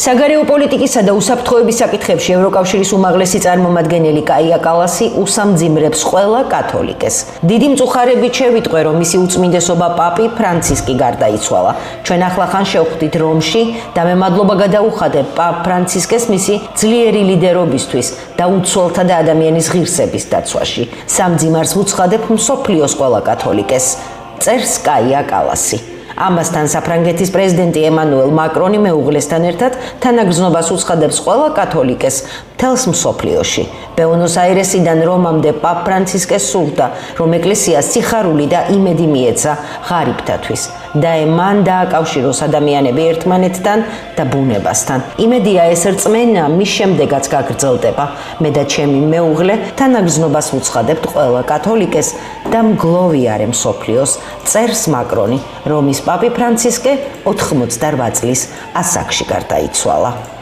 საგარეო პოლიტიკისა და უსაფრთხოების საკითხებში ევროკავშირის უმაღლესი წარმომადგენელი კაია კალასი უსამძიმრებს ყველა კათოლიკეს. დიდი მწუხარებით შევიტყვე, რომ მისი უწმინდესობა პაპი ფრანცისკი გარდაიცვალა. ჩვენ ახლახან შევხვდით რომში და მე მადლობა გადაუხადებ პაპ ფრანცისკეს მისი ძლიერი ლიდერობისთვის და უცველთა და ადამიანის ღირსების დაცვაში. სამძიმარს ვუცხადებ მსოფლიოს ყველა კათოლიკეს. წერს კაია კალასი. ამასთან საფრანგეთის პრეზიდენტი ემანუელ მაკრონი მეუღლესთან ერთად თანაგრძნობას უცხადებს ყველა კათოლიკეს მთელს მსოფლიოში. ბუენოს-აირესიდან რომამდე პაპ ფრანცისკეს სურდა, რომ ეკლესიას სიხარული და იმედი მიეცა ღარიბთათვის და მან დააკავშიროს ადამიანები ერთმანეთთან და ბუნებასთან. იმედია ეს რწმენა მის შემდეგაც გაგრძელდება. მე და ჩემი მეუღლე თანაგრძნობას ვუცხადებთ ყველა კათოლიკეს და მგლოვიარე მსოფლიოს, წერს მაკრონი, რომის პაპი ფრანცისკე 88 წლის ასაკში გარდაიცვალა.